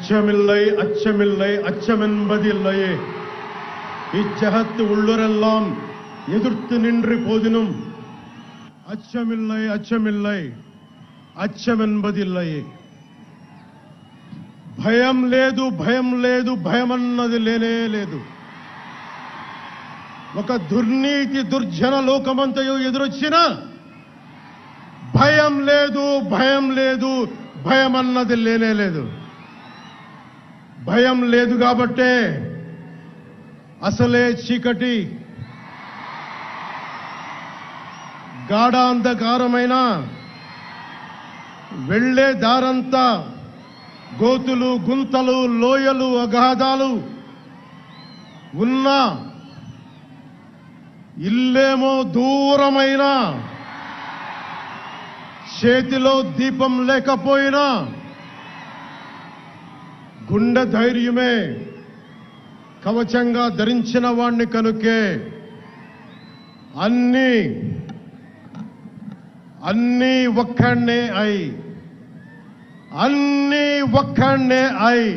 அச்சமில்லை அச்சமில்லை அச்சமென்பதில்லையே இச்சகத்து உள்ளுரெல்லாம் எதிர்த்து நின்று போதினும் அச்சமில்லை அச்சமில்லை అచ్చమెన్బదిల్లయే భయం లేదు భయం లేదు భయమన్నది లేనే లేదు. ఒక దుర్నీతి దుర్జన లోకమంతయు ఎదురొచ్చినా భయం లేదు భయం లేదు భయమన్నది లేనే లేదు. భయం లేదు కాబట్టే అసలే చీకటి గాఢాంధకారమైన వెళ్లే దారంతా గోతులు గుంతలు లోయలు అగాధాలు ఉన్నా ఇల్లేమో దూరమైన చేతిలో దీపం లేకపోయినా గుండె ధైర్యమే కవచంగా ధరించిన వాణ్ణి కనుకే అన్నీ ఒక్కడే అయి అన్నీ ఒక్కడే అయి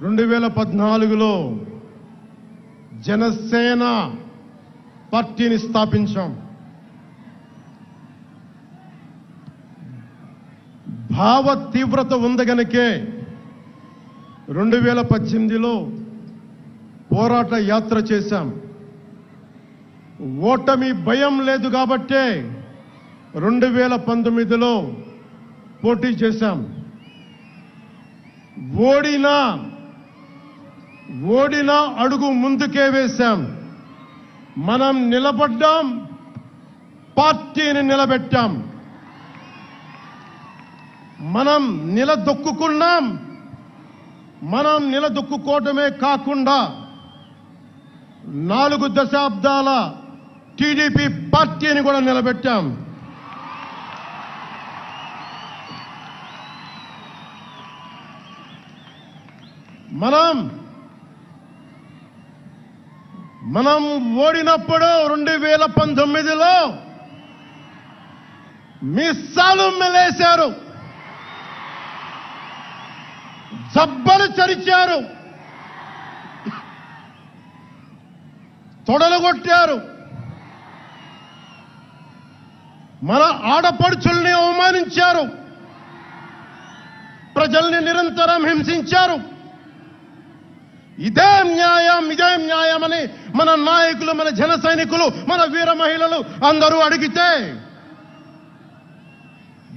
2014లో జనసేన పార్టీని స్థాపించాం. భావ తీవ్రత ఉంది గనుకే 2018లో పోరాట యాత్ర చేశాం. ఓటమి భయం లేదు కాబట్టే 2019లో పోటీ చేశాం. ఓడినా అడుగు ముందుకే వేశాం. మనం నిలబడ్డాం, పార్టీని నిలబెట్టాం. మనం నిలదొక్కుకున్నాం. మనం నిలదొక్కుకోవటమే కాకుండా 4 దశాబ్దాల టీడీపీ పార్టీని కూడా నిలబెట్టాం. మనం ఓడినప్పుడు 2019లో మిస్సాలు మెలేశారు, జబ్బలు చరిచారు, తొడలు కొట్టారు, మన ఆడపడుచుల్ని అవమానించారు, ప్రజల్ని నిరంతరం హింసించారు. ఇదే న్యాయం అని మన నాయకులు, మన జన సైనికులు, మన వీర మహిళలు అందరూ అడిగితే,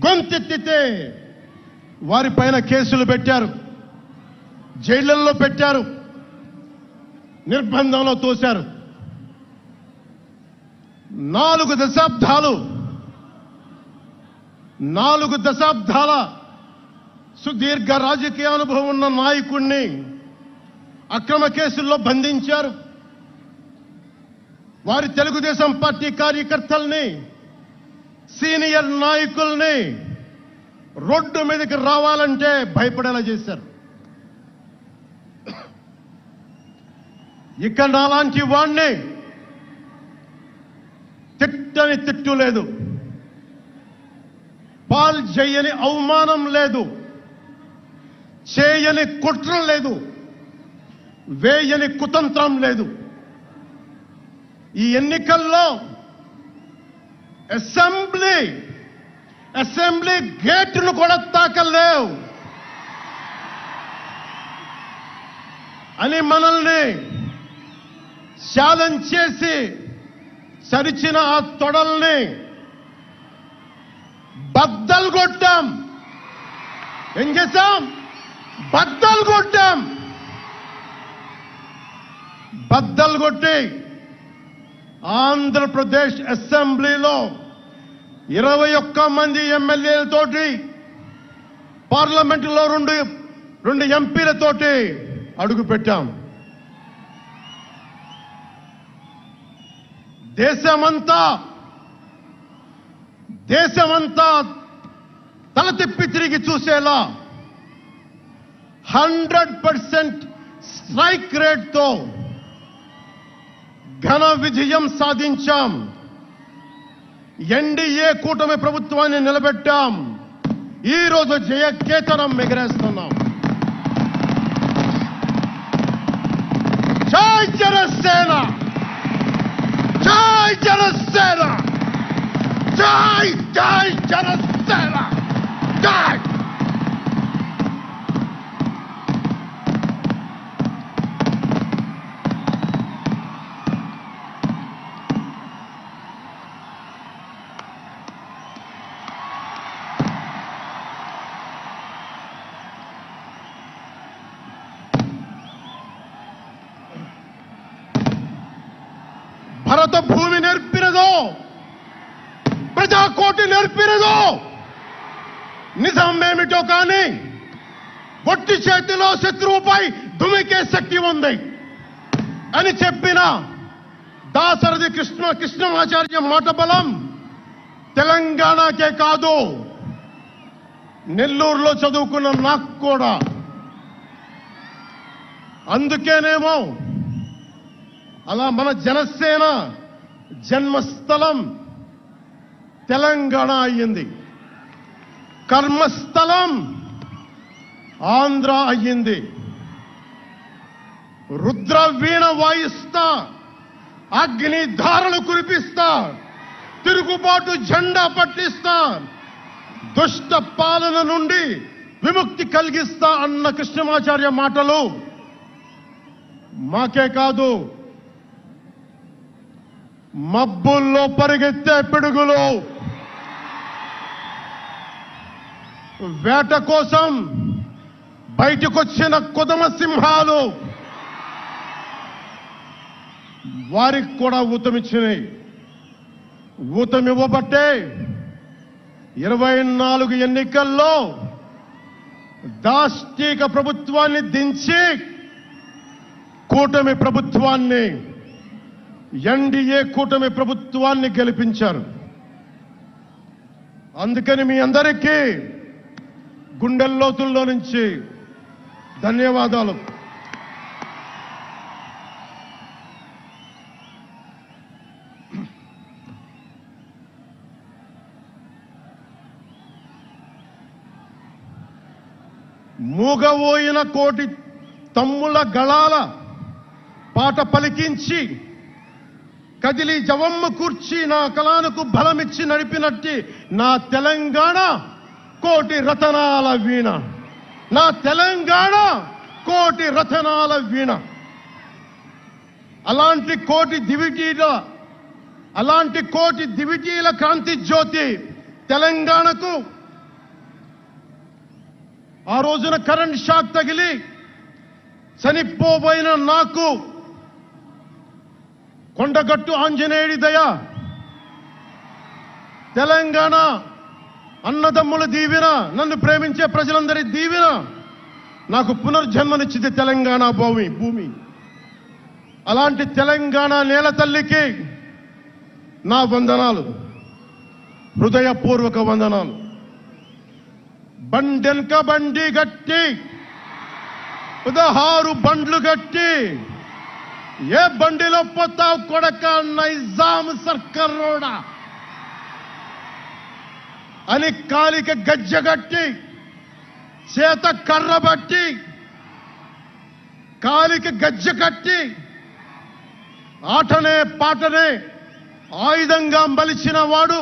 గొంతెత్తితే వారిపైన కేసులు పెట్టారు, జైళ్లలో పెట్టారు, నిర్బంధంలో తోశారు. 4 దశాబ్దాల సుదీర్ఘ రాజకీయ అనుభవం ఉన్న నాయకుడిని అక్రమ కేసుల్లో బంధించారు. వారి తెలుగుదేశం పార్టీ కార్యకర్తల్ని, సీనియర్ నాయకుల్ని రోడ్డు మీదకి రావాలంటే భయపడేలా చేశారు. ఇక్కడ అలాంటి వాణ్ణి తిట్టని తిట్టు లేదు, పాల్ చేయని అవమానం లేదు, చేయని కుట్ర లేదు, వేయని కుతంత్రం లేదు. ఈ ఎన్నికల్లో అసెంబ్లీ గేటును కూడా తాకలేవు అని మనల్ని ఛాలెంజ్ చేసి సరిచిన ఆ తొడల్ని బద్దలు కొట్టాం. ఏం చేశాం? బద్దలు కొట్టాం. బద్దలు కొట్టి ఆంధ్రప్రదేశ్ అసెంబ్లీలో 21 మంది ఎమ్మెల్యేలతోటి, పార్లమెంటులో 2 ఎంపీలతోటి అడుగు పెట్టాం. దేశమంతా తల తిప్పి తిరిగి చూసేలా 100% స్ట్రైక్ రేట్తో ఘన విజయం సాధించాం. ఎన్డీఏ కూటమి ప్రభుత్వాన్ని నిలబెట్టాం. ఈ రోజు జయకేతనం ఎగరేస్తున్నాం. జై జనసేన, జై జనసేన, జై జై జనసేన, జై. భరత భూమి నేర్పినదో, ప్రజాకోటి నేర్పినదో నిజమేమిటో కానీ ఒట్టి చేతిలో శత్రువుపై దుమికే శక్తి ఉంది అని చెప్పిన దాశరథి కృష్ణమాచార్య మాట బలం తెలంగాణకే కాదు, నెల్లూరులో చదువుకున్న నాకు కూడా. అందుకేనేమో అలా మన జనసేన జన్మస్థలం తెలంగాణ అయ్యింది, కర్మస్థలం ఆంధ్ర అయ్యింది. రుద్ర వీణ వాయిస్తా, అగ్ని ధారలు కురిపిస్తా, తిరుగుబాటు జెండా పట్టిస్తా, దుష్ట పాలన నుండి విముక్తి కలిగిస్తా అన్న కృష్ణమాచార్య మాటలు మాకే కాదు, మబ్బుల్లో పరిగెత్తే పిడుగులు, వేట కోసం బయటకొచ్చిన కొదమ సింహాలు వారికి కూడా ఊతమిచ్చినాయి. ఊతమివ్వబట్టే 24 ఎన్నికల్లో దాష్టీక ప్రభుత్వాన్ని దించి కూటమి ప్రభుత్వాన్ని, ఎన్డీఏ కూటమి ప్రభుత్వాన్ని గెలిపించారు. అందుకని మీ అందరికీ గుండెల్లోతుల్లో నుంచి ధన్యవాదాలు. మూగబోయిన కోటి తమ్ముల గళాల పాట పలికించి కదిలి జవమ్మ కూర్చి నా కళానికి బలమిచ్చి నడిపినట్టి నా తెలంగాణ కోటి రతనాల వీణ, నా తెలంగాణ కోటి రతనాల వీణ. అలాంటి కోటి దివిటీల క్రాంతి జ్యోతి తెలంగాణకు ఆ రోజున కరెంట్ షాక్ తగిలి చనిపోబోయిన నాకు కొండగట్టు ఆంజనేయుడి దయ, తెలంగాణ అన్నదమ్ముల దీవెన, నన్ను ప్రేమించే ప్రజలందరి దీవెన నాకు పునర్జన్మనిచ్చింది తెలంగాణ భూమి. అలాంటి తెలంగాణ నేల తల్లికి నా వందనాలు, హృదయపూర్వక వందనాలు. బండెనక బండి గట్టి 16 బండ్లు గట్టి ఏ బండిలో పోతావు కొడక నైజాం సర్కారోడా అని కాలిక గజ్జగట్టి, చేత కర్రబట్టి కాలిక గజ్జ కట్టి ఆటనే పాటనే ఆయుధంగా మలిచిన వాడు,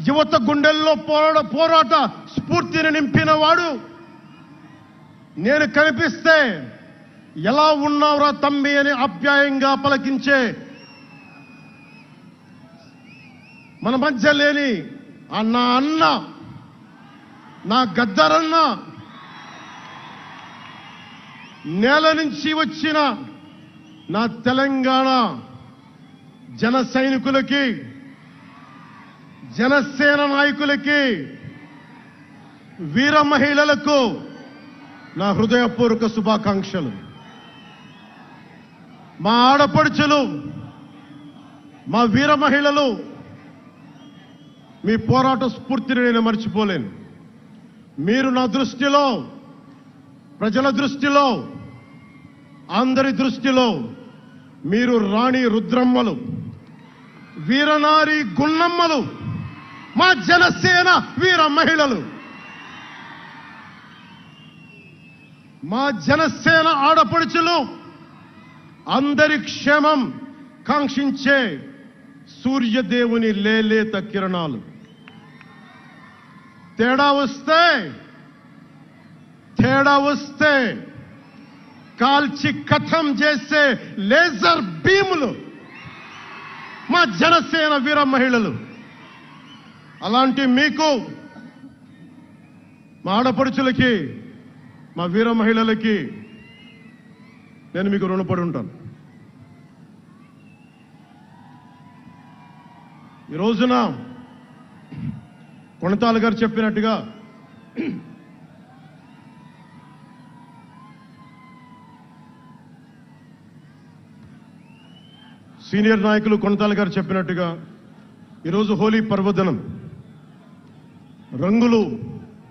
యువత గుండెల్లో పోరాట స్ఫూర్తిని నింపిన వాడు, నేను కనిపిస్తే ఎలా ఉన్నావురా తమ్మి అని ఆప్యాయంగా పలకించే మన మధ్య లేని అన్న నా గద్దరన్న, నేల నుంచి వచ్చిన నా తెలంగాణ జన సైనికులకి, జనసేన నాయకులకి, వీర మహిళలకు నా హృదయపూర్వక శుభాకాంక్షలు. మా ఆడపడుచులు, మా వీర మహిళలు, మీ పోరాట స్ఫూర్తిని నేను మర్చిపోలేను. మీరు నా దృష్టిలో, ప్రజల దృష్టిలో, అందరి దృష్టిలో మీరు రాణి రుద్రమ్మలు, వీరనారి గున్నమ్మలు, మా జనసేన వీర మహిళలు, మా జనసేన ఆడపడుచులు, అందరి క్షేమం కాంక్షించే సూర్యదేవుని లేలేత కిరణాలు. తేడా వస్తే కాల్చి కథం చేసే లేజర్ బీములు మా జనసేన వీర మహిళలు. అలాంటి మీకు, మా ఆడపడుచులకి, మా వీర మహిళలకి నేను మీకు రుణపడి ఉంటాను. ఈ రోజున కొణతాల గారు చెప్పినట్టుగా సీనియర్ నాయకులు కొణతాల గారు చెప్పినట్టుగా ఈరోజు హోలీ పర్వదినం. రంగులు,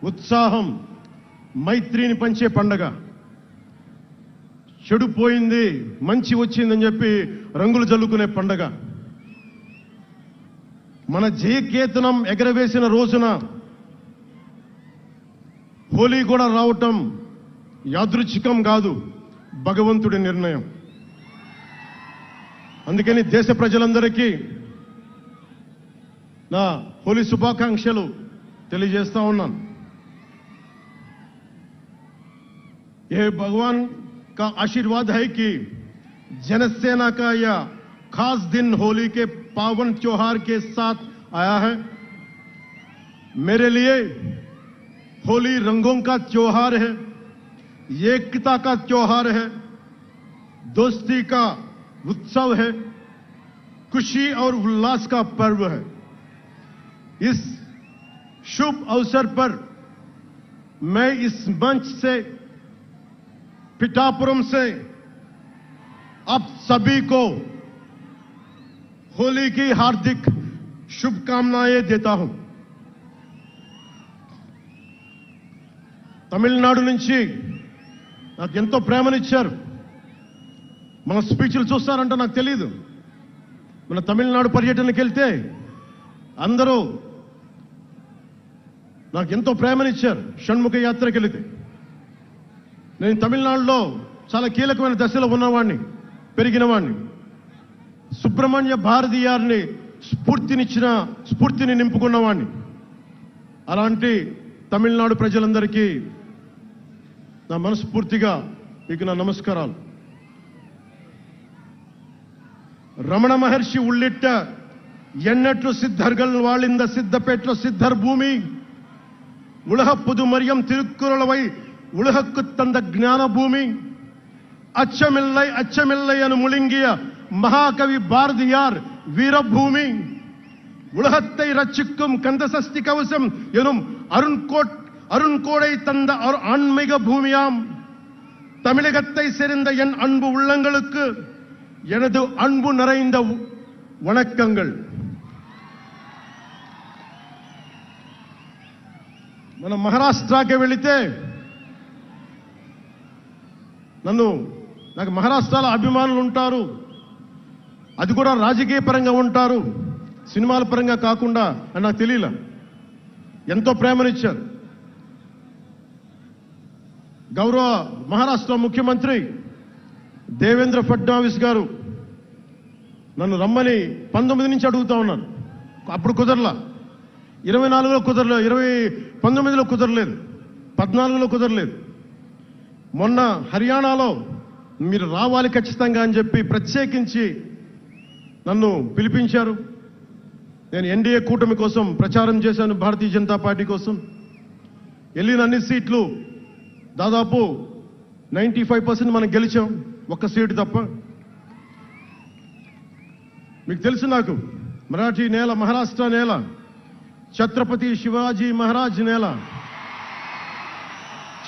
ఉత్సాహం, మైత్రిని పంచే పండగ. చెడు పోయింది, మంచి వచ్చిందని చెప్పి రంగులు జల్లుకునే పండగ. మన జయకేతనం ఎగరవేసిన రోజున హోలీ కూడా రావటం యాదృచ్ఛికం కాదు, భగవంతుడి నిర్ణయం. అందుకని దేశ ప్రజలందరికీ నా హోలీ శుభాకాంక్షలు తెలియజేస్తా ఉన్నాను. ये भगवान का आशीर्वाद है कि जनसेना का यह खास दिन होली के पावन त्योहार के साथ आया है. मेरे लिए होली रंगों का त्योहार है, एकता का त्योहार है, दोस्ती का उत्सव है, खुशी और उल्लास का पर्व है. इस शुभ अवसर पर मैं इस मंच से, पिठापुरम से आप सभी को होली की हार्दिक शुभकामनाएं देता हूं. తమిళనాడు నుంచి నాకు ఎంతో ప్రేమనిచ్చారు. మన స్పీచ్లు చూస్తారంటే నాకు తెలియదు. మన తమిళనాడు పర్యటనకి వెళ్తే అందరూ నాకు ఎంతో ప్రేమనిచ్చారు. షణ్ముఖ యాత్రకి వెళితే నేను తమిళనాడులో చాలా కీలకమైన దశలో ఉన్నవాడిని, పెరిగినవాడిని. సుబ్రహ్మణ్య భారతీయారిని స్ఫూర్తిని నింపుకున్నవాడిని. అలాంటి తమిళనాడు ప్రజలందరికీ నా మనస్ఫూర్తిగా మీకు నా నమస్కారాలు. రమణ మహర్షి ఉళ్ళిట్ట ఎన్నట్లు సిద్ధర్గల్ వాళింద సిద్ధపేట్ల సిద్ధర్ భూమి ఉలహ పుదుమరియం తిరుక్కురళవై உலகுக்கு தந்த ஞான பூமி அச்சமில்லை என முழுங்கிய மகாகவி பாரதியார் வீரபூமி உலகத்தை ரட்சிக்கும் கந்தசஷ்டி கவசம் எனும் அருண்கோடை தந்த ஆன்மீக பூமியாம் தமிழகத்தை சேர்ந்த என் அன்பு உள்ளங்களுக்கு எனது அன்பு நிறைந்த வணக்கங்கள். మన మహారాష్ట్రకి వెళితే నాకు మహారాష్ట్రలో అభిమానులు ఉంటారు. అది కూడా రాజకీయ పరంగా ఉంటారు, సినిమాల పరంగా కాకుండా అని నాకు తెలియలా. ఎంతో ప్రేమనిచ్చారు. గౌరవ మహారాష్ట్ర ముఖ్యమంత్రి దేవేంద్ర ఫడ్నవీస్ గారు నన్ను రమ్మని 19 నుంచి అడుగుతా ఉన్నారు. అప్పుడు కుదరలా, 24లో కుదరలేదు, 19లో కుదరలేదు, 14లో కుదరలేదు. మొన్న హర్యానాలో మీరు రావాలి ఖచ్చితంగా అని చెప్పి ప్రత్యేకించి నన్ను పిలిపించారు. నేను ఎన్డీఏ కూటమి కోసం ప్రచారం చేశాను, భారతీయ జనతా పార్టీ కోసం. వెళ్ళిన అన్ని సీట్లు దాదాపు 95% మనం గెలిచాం, ఒక్క సీటు తప్ప. మీకు తెలుసు, నాకు మరాఠీ నేల, మహారాష్ట్ర నేల, ఛత్రపతి శివాజీ మహారాజ్ నేల,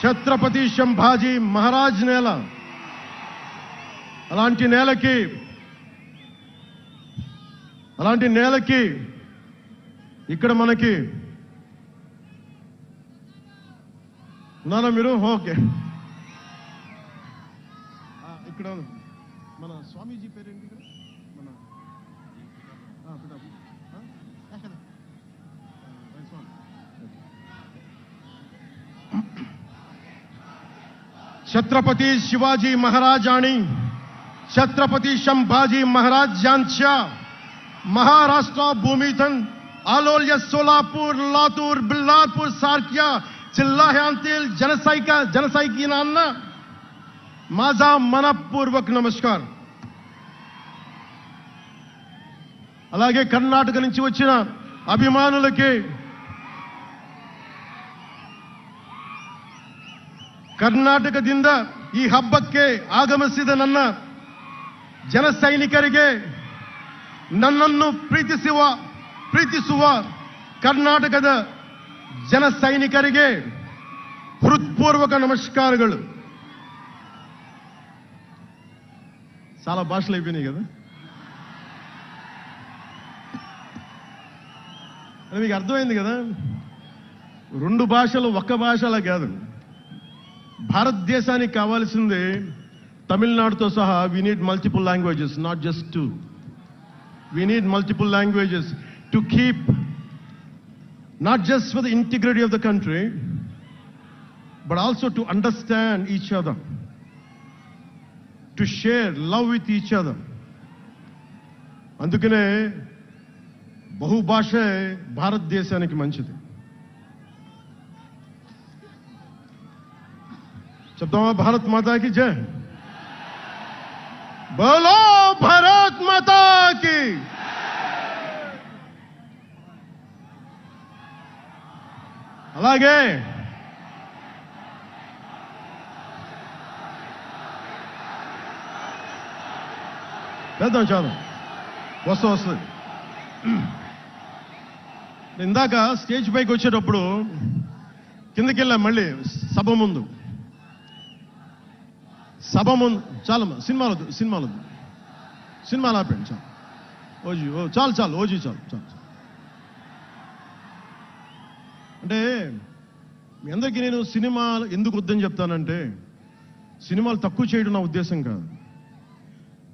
ఛత్రపతి సంభాజీ మహారాజ్ నేల. అలాంటి నేలకి ఇక్కడ మనకి ఉన్నారా మీరు? ఓకే. ఇక్కడ మన స్వామీజీ పేరేంటి? మన छत्रपती शिवाजी महाराज आणि छत्रपती संभाजी महाराज यांच्या महाराष्ट्र भूमीतून आलोल्य सोलापूर, लातूर, बिल्लारपूर सारख्या जिल्ह्यांतील जनसैनिकांना माझा मनपूर्वक नमस्कार. అలాగే కర్ణాటక నుంచి వచ్చిన అభిమానులకి, ಕರ್ನಾಟಕದಿಂದ ಈ ಹಬ್ಬಕ್ಕೆ ಆಗಮಿಸಿದ ನನ್ನ ಜನ ಸೈನಿಕರಿಗೆ, ನನ್ನನ್ನು ಪ್ರೀತಿಸುವ ಕರ್ನಾಟಕದ ಜನ ಸೈನಿಕರಿಗೆ హృత్పూర్వక నమస్కారాలు. చాలా భాషలు అయిపోయినాయి కదా. అది మీకు అర్థమైంది కదా. రెండు భాషలు ఒక్క భాషలా కాదు. భారతదేశానికి కావాల్సింది తమిళనాడుతో సహా we need multiple languages, not just two. We need multiple languages to keep, not just for the integrity of the country, but also to understand each other, to share love with each other. అందుకనే బహుభాష భారతదేశానికి మంచిది. చెప్తామా? భారత్ మాతా की जय. बोलो भारत माता की. అలాగే వేద్దాం. చాలు, వస్తుంది. ఇందాక స్టేజ్ పైకి వచ్చేటప్పుడు కిందకి వెళ్ళా. మళ్ళీ సభ ముందు చాలా సినిమాలు ఆపండి. చాలు ఓజీ చాలు. అంటే మీ అందరికీ నేను సినిమాలు ఎందుకు వద్దని చెప్తానంటే, సినిమాలు తక్కువ చేయడం నా ఉద్దేశం కాదు.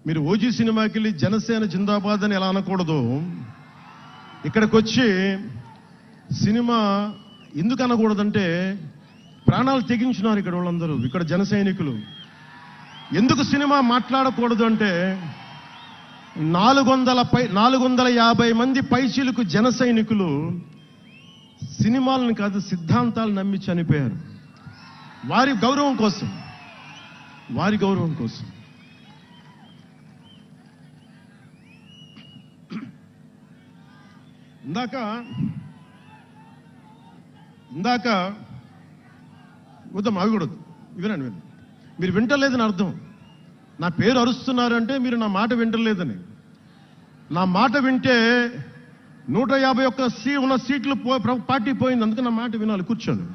మీరు ఓజీ సినిమాకి వెళ్ళి జనసేన జిందాబాద్ అని ఎలా అనకూడదు, ఇక్కడికి వచ్చి సినిమా ఎందుకు అనకూడదంటే, ప్రాణాలు తెగించున్నారు ఇక్కడ వాళ్ళందరూ, ఇక్కడ జన సైనికులు. ఎందుకు సినిమా మాట్లాడకూడదు అంటే, 450 మంది పైచీలకు జన సైనికులు సినిమాలను కాదు సిద్ధాంతాలు నమ్మి చనిపోయారు. వారి గౌరవం కోసం. ఇందాక వద్దాం, అవి కూడా వినండి. మీరు వింటలేదని అర్థం. నా పేరు అరుస్తున్నారు అంటే మీరు నా మాట వింటలేదని. నా మాట వింటే 151 ఉన్న సీట్లు పార్టీ పోయింది. అందుకే నా మాట వినాలి. కూర్చోండి.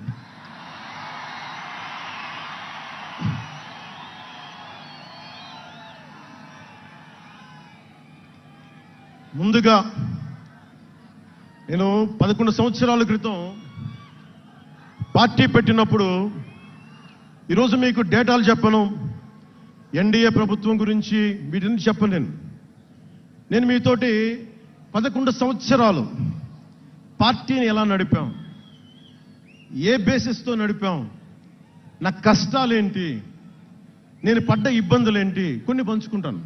ముందుగా నేను 11 సంవత్సరాల క్రితం పార్టీ పెట్టినప్పుడు, ఈరోజు మీకు డేటాలు చెప్పను, ఎన్డీఏ ప్రభుత్వం గురించి వీటిని చెప్పను. నేను మీతోటి 11 సంవత్సరాలు పార్టీని ఎలా నడిపాం, ఏ బేసిస్తో నడిపాం, నా కష్టాలేంటి, నేను పడ్డ ఇబ్బందులేంటి, కొన్ని పంచుకుంటాను.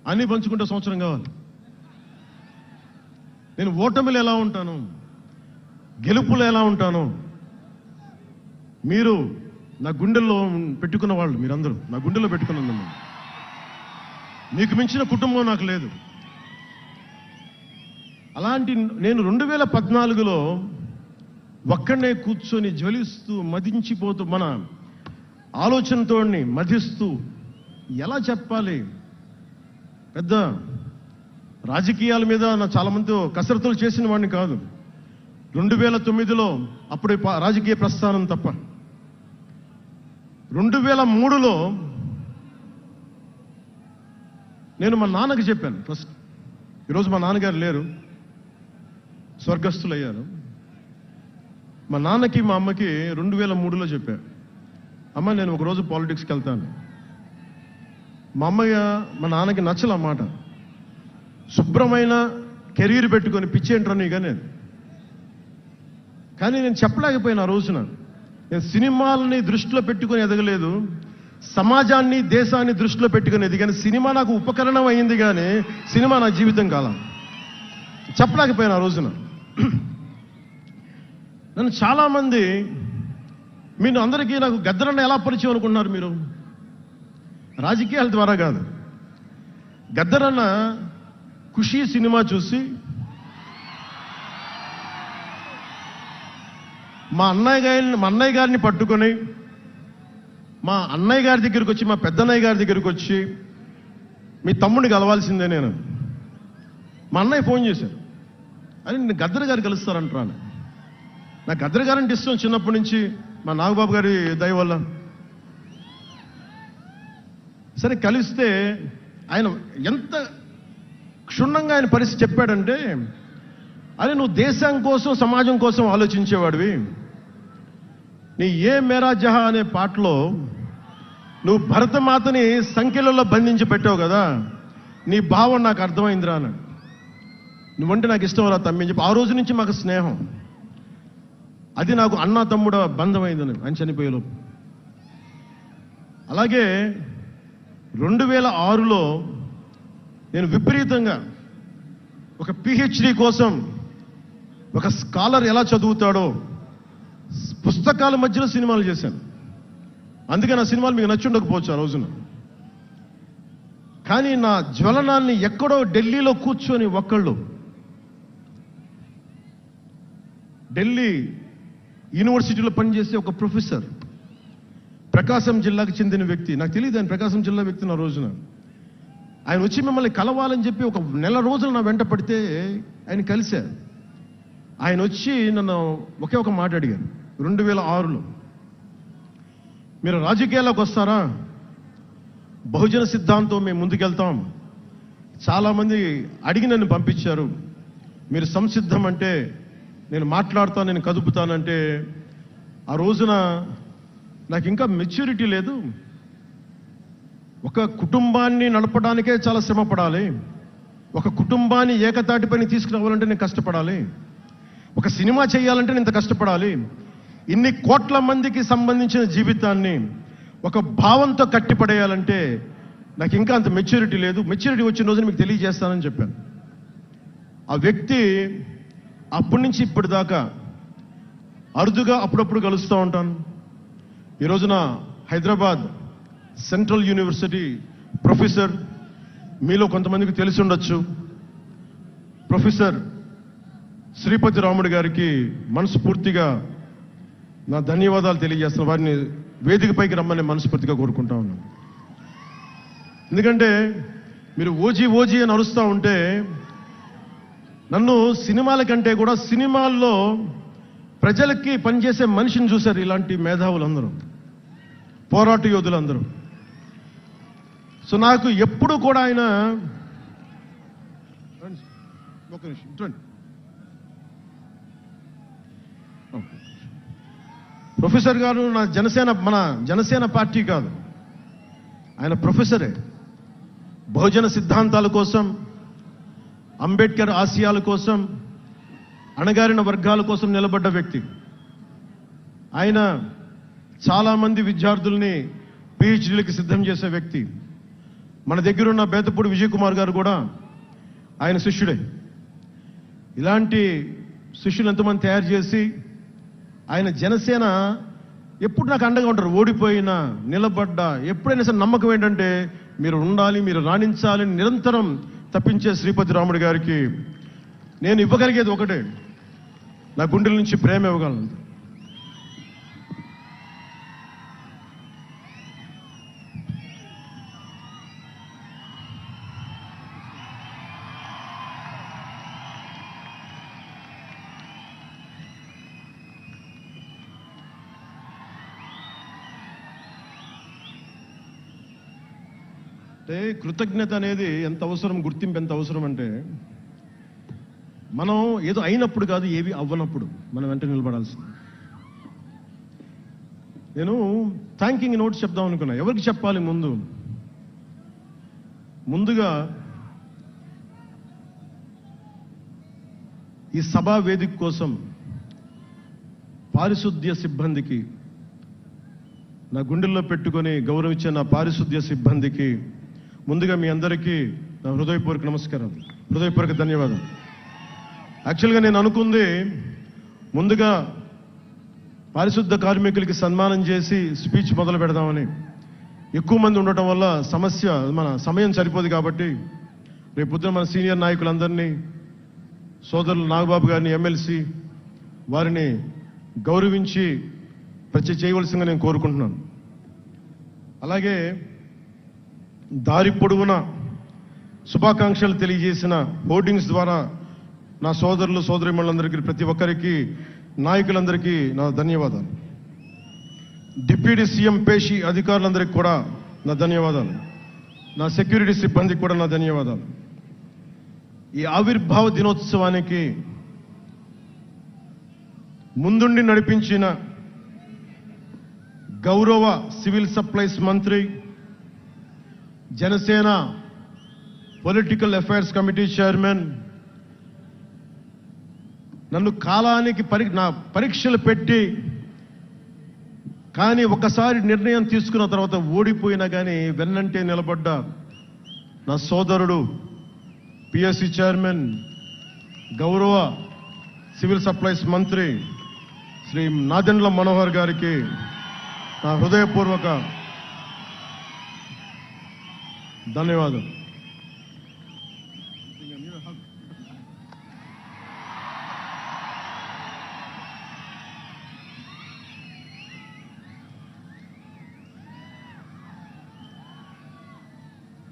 అన్నీ పంచుకుంటే సంవత్సరం కావాలి. నేను ఓటమిలు ఎలా ఉంటాను, గెలుపులు ఎలా ఉంటాను, మీరు నా గుండెల్లో పెట్టుకున్న వాళ్ళు, మీరందరూ నా గుండెలో పెట్టుకున్నదమ్మా. మీకు మించిన కుటుంబం నాకు లేదు. అలాంటి నేను 2014లో ఒక్కడనే కూర్చొని జ్వలిస్తూ మదించిపోతూ, మన ఆలోచనతో మదిస్తూ, ఎలా చెప్పాలి, పెద్ద రాజకీయాల మీద నా చాలా మందితో కసరత్తులు చేసిన వాడిని కాదు. 2009లో అప్పుడే రాజకీయ ప్రస్థానం తప్ప. 2003లో నేను మా నాన్నకి చెప్పాను ఫస్ట్. ఈరోజు మా నాన్నగారు లేరు, స్వర్గస్థులయ్యారు. మా నాన్నకి మా అమ్మకి 2003లో చెప్పాను, అమ్మ నేను ఒకరోజు పాలిటిక్స్కి వెళ్తాను. మా నాన్నకి నచ్చల మాట. శుభ్రమైన కెరీర్ పెట్టుకొని పిచ్చేంట్రా నీగా కానీ నేను చెప్పలేకపోయినా ఆ రోజున. నేను సినిమాలని దృష్టిలో పెట్టుకొని ఎదగలేదు, సమాజాన్ని దేశాన్ని దృష్టిలో పెట్టుకుని ఎదిగాను. సినిమా నాకు ఉపకరణం అయింది కానీ సినిమా నా జీవితం కాలం. చెప్పలేకపోయినా ఆ రోజున. నన్ను చాలామంది, మీరు అందరికీ నాకు గద్దరన్న ఎలా పరిచయం అనుకున్నారు మీరు? రాజకీయాల ద్వారా కాదు. గద్దరన్న ఖుషీ సినిమా చూసి మా అన్నయ్య గారిని పట్టుకొని మా అన్నయ్య గారి దగ్గరికి వచ్చి, మా పెద్దన్నయ్య గారి దగ్గరికి వచ్చి, మీ తమ్ముడిని కలవాల్సిందే నేను. మా అన్నయ్య ఫోన్ చేశారు, అని నేను గద్దర్ గారు కలుస్తారంటాను. నాకు గద్దర్ గారు అంటే ఇష్టం చిన్నప్పటి నుంచి, మా నాగబాబు గారి దయ వల్ల. సరే కలిస్తే ఆయన ఎంత క్షుణ్ణంగా ఆయన పరిస్థితి చెప్పాడంటే, అరే నువ్వు దేశం కోసం సమాజం కోసం ఆలోచించేవాడివి. నీ ఏ మేరా జహా అనే పాటలో నువ్వు భరతమాతని సంఖ్యలలో బంధించి పెట్టావు కదా, నీ భావం నాకు అర్థమైందిరా అన్నాడు. నువ్వంటే నాకు ఇష్టం రా తమ్మి అని చెప్పి ఆ రోజు నుంచి మాకు స్నేహం. అది నాకు అన్న తమ్ముడ బంధం అయిందని ఆయన చనిపోయేలోపు. అలాగే 2006లో నేను విపరీతంగా ఒక పిహెచ్డి కోసం, ఒక స్కాలర్ ఎలా చదువుతాడో పుస్తకాల మధ్యలో సినిమాలు చేశాను. అందుకే నా సినిమాలు మీకు నచ్చి ఉండకపోవచ్చు ఆ రోజున. కానీ నా జ్వలనాన్ని ఎక్కడో ఢిల్లీలో కూర్చొని ఒక్కళ్ళు, ఢిల్లీ యూనివర్సిటీలో పనిచేసే ఒక ప్రొఫెసర్, ప్రకాశం జిల్లాకు చెందిన వ్యక్తి, నాకు తెలియదు ఆయన ప్రకాశం జిల్లా వ్యక్తి. నా రోజున ఆయన వచ్చి మిమ్మల్ని కలవాలని చెప్పి ఒక నెల రోజులు నా వెంట పడితే ఆయన కలిశారు. ఆయన వచ్చి నన్ను ఒకే ఒక మాట అడిగారు 2006లో, మీరు రాజకీయాల్లోకి వస్తారా? బహుజన సిద్ధాంతం మేము ముందుకెళ్తాం. చాలామంది అడిగి నన్ను పంపించారు, మీరు సంసిద్ధం అంటే నేను మాట్లాడతాను, నేను కదుపుతానంటే, ఆ రోజున నాకు ఇంకా మెచ్యూరిటీ లేదు. ఒక కుటుంబాన్ని నడపడానికే చాలా శ్రమ పడాలి. ఒక కుటుంబాన్ని ఏకతాటిపైన తీసుకురావాలంటే నేను కష్టపడాలి. ఒక సినిమా చేయాలంటే నేను ఇంత కష్టపడాలి. ఇన్ని కోట్ల మందికి సంబంధించిన జీవితాన్ని ఒక భావంతో కట్టిపడేయాలంటే నాకు ఇంకా అంత మెచ్యూరిటీ లేదు. మెచ్యూరిటీ వచ్చిన రోజున మీకు తెలియజేస్తానని చెప్పాను. ఆ వ్యక్తి అప్పటి నుంచి ఇప్పటిదాకా అరుదుగా అప్పుడప్పుడు కలుస్తూ ఉంటాను. ఈ రోజున హైదరాబాద్ సెంట్రల్ యూనివర్సిటీ ప్రొఫెసర్, మీలో కొంతమందికి తెలిసి ఉండొచ్చు, ప్రొఫెసర్ శ్రీపతి రాముడు గారికి మనస్ఫూర్తిగా నా ధన్యవాదాలు తెలియజేస్తున్న. వారిని వేదికపైకి రమ్మని మనస్ఫూర్తిగా కోరుకుంటా ఉన్నాను. ఎందుకంటే మీరు ఓజీ ఓజీ అని అరుస్తూ ఉంటే, నన్ను సినిమాల కంటే కూడా సినిమాల్లో ప్రజలకి పనిచేసే మనిషిని చూశారు ఇలాంటి మేధావులందరూ, పోరాట యోధులందరూ. సో నాకు ఎప్పుడు కూడా ఆయన ఒక నిమిషం ప్రొఫెసర్ గారు నా మన జనసేన పార్టీ కాదు, ఆయన ప్రొఫెసరే. బహుజన సిద్ధాంతాల కోసం, అంబేద్కర్ ఆశయాల కోసం, అణగారిన వర్గాల కోసం నిలబడ్డ వ్యక్తి. ఆయన చాలామంది విద్యార్థుల్ని పిహెచ్డీలకి సిద్ధం చేసే వ్యక్తి. మన దగ్గరున్న బేతపూడి విజయ్ కుమార్ గారు కూడా ఆయన శిష్యుడే. ఇలాంటి శిష్యులు ఎంతమంది తయారు చేసి ఆయన జనసేన ఎప్పుడు నాకు అండగా ఉంటారు. ఓడిపోయినా నిలబడ్డా ఎప్పుడైనా సరే నమ్మకం ఏంటంటే మీరు ఉండాలి, మీరు రాణించాలి నిరంతరం తప్పించే శ్రీపతి రాముడు గారికి నేను ఇవ్వగలిగేది ఒకటే, నా గుండెల నుంచి ప్రేమ ఇవ్వగలను. అంటే కృతజ్ఞత అనేది ఎంత అవసరం, గుర్తింపు ఎంత అవసరం అంటే, మనం ఏదో అయినప్పుడు కాదు, ఏవి అవ్వనప్పుడు మనం వెంట నిలబడాల్సింది. నేను థ్యాంకింగ్ నోట్స్ చెప్దాం అనుకున్నా. ఎవరికి చెప్పాలి? ముందుగా ఈ సభా వేదిక కోసం పారిశుద్ధ్య సిబ్బందికి నా గుండెల్లో పెట్టుకొని గౌరవించే నా పారిశుద్ధ్య సిబ్బందికి ముందుగా మీ అందరికీ నా హృదయపూర్వక నమస్కారం, హృదయపూర్వక ధన్యవాదాలు. యాక్చువల్గా నేను అనుకుంది ముందుగా పారిశుద్ధ కార్మికులకి సన్మానం చేసి స్పీచ్ మొదలు పెడదామని. ఎక్కువ మంది ఉండటం వల్ల మన సమయం సరిపోదు కాబట్టి రేపొద్దున మన సీనియర్ నాయకులందరినీ, సోదరులు నాగబాబు గారిని, ఎమ్మెల్సీ వారిని గౌరవించి చేయవలసిందిగా నేను కోరుకుంటున్నాను. అలాగే దారి పొడవున శుభాకాంక్షలు తెలియజేసిన హోర్డింగ్స్ ద్వారా నా సోదరులు సోదరీమణులందరికీ, ప్రతి ఒక్కరికి, నాయకులందరికీ నా ధన్యవాదాలు. డిప్యూటీ సీఎం పేషి అధికారులందరికీ కూడా నా ధన్యవాదాలు. నా సెక్యూరిటీ సిబ్బందికి కూడా నా ధన్యవాదాలు. ఈ ఆవిర్భావ దినోత్సవానికి ముందుండి నడిపించిన గౌరవ సివిల్ సప్లైస్ మంత్రి, Janasena political affairs committee chairman, నన్ను కాలానికి నా పరీక్షలు పెట్టి కానీ ఒకసారి నిర్ణయం తీసుకున్న తర్వాత ఓడిపోయినా కానీ వెన్నంటే నిలబడ్డ నా సోదరుడు పిఎస్సి చైర్మన్, గౌరవ సివిల్ సప్లైస్ మంత్రి శ్రీ నాదెండ్ల మనోహర్ గారికి నా హృదయపూర్వక ధన్యవాదాలు.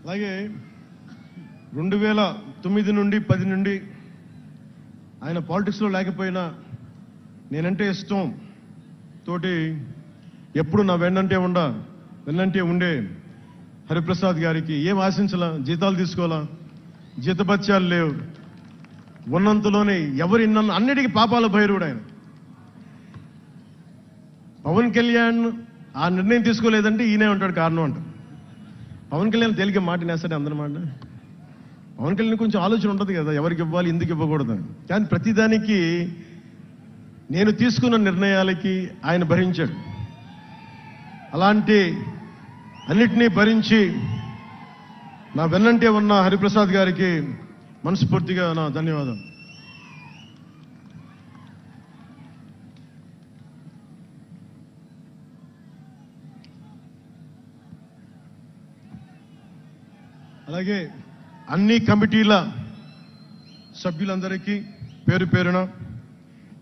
అలాగే 2009 నుండి 10 నుండి ఆయన పాలిటిక్స్లో లేకపోయినా నేనంటే ఇష్టం తోటి ఎప్పుడు నా వెన్నంటే ఉండే హరిప్రసాద్ గారికి ఏం ఆశించాలా, జీతాలు తీసుకోవాలా, జీతభత్యాలు లేవు, ఉన్నంతలోనే నన్ను అన్నిటికీ పాపాల భైరవుడు ఆయన. పవన్ కళ్యాణ్ ఆ నిర్ణయం తీసుకోలేదంటే ఈయనే ఉంటాడు కారణం అంట. పవన్ కళ్యాణ్ తేలిక మాట నేస్తాడు అందరి మాట. పవన్ కళ్యాణ్ కొంచెం ఆలోచన ఉంటుంది కదా, ఎవరికి ఇవ్వాలి, ఎందుకు ఇవ్వకూడదు. కానీ ప్రతిదానికి నేను తీసుకున్న నిర్ణయాలకి ఆయన భరించాడు. అలాంటి అన్నిటినీ భరించి నా వెన్నంటే ఉన్న హరిప్రసాద్ గారికి మనస్ఫూర్తిగా నా ధన్యవాదాలు. అలాగే అన్ని కమిటీల సభ్యులందరికీ పేరు పేరున,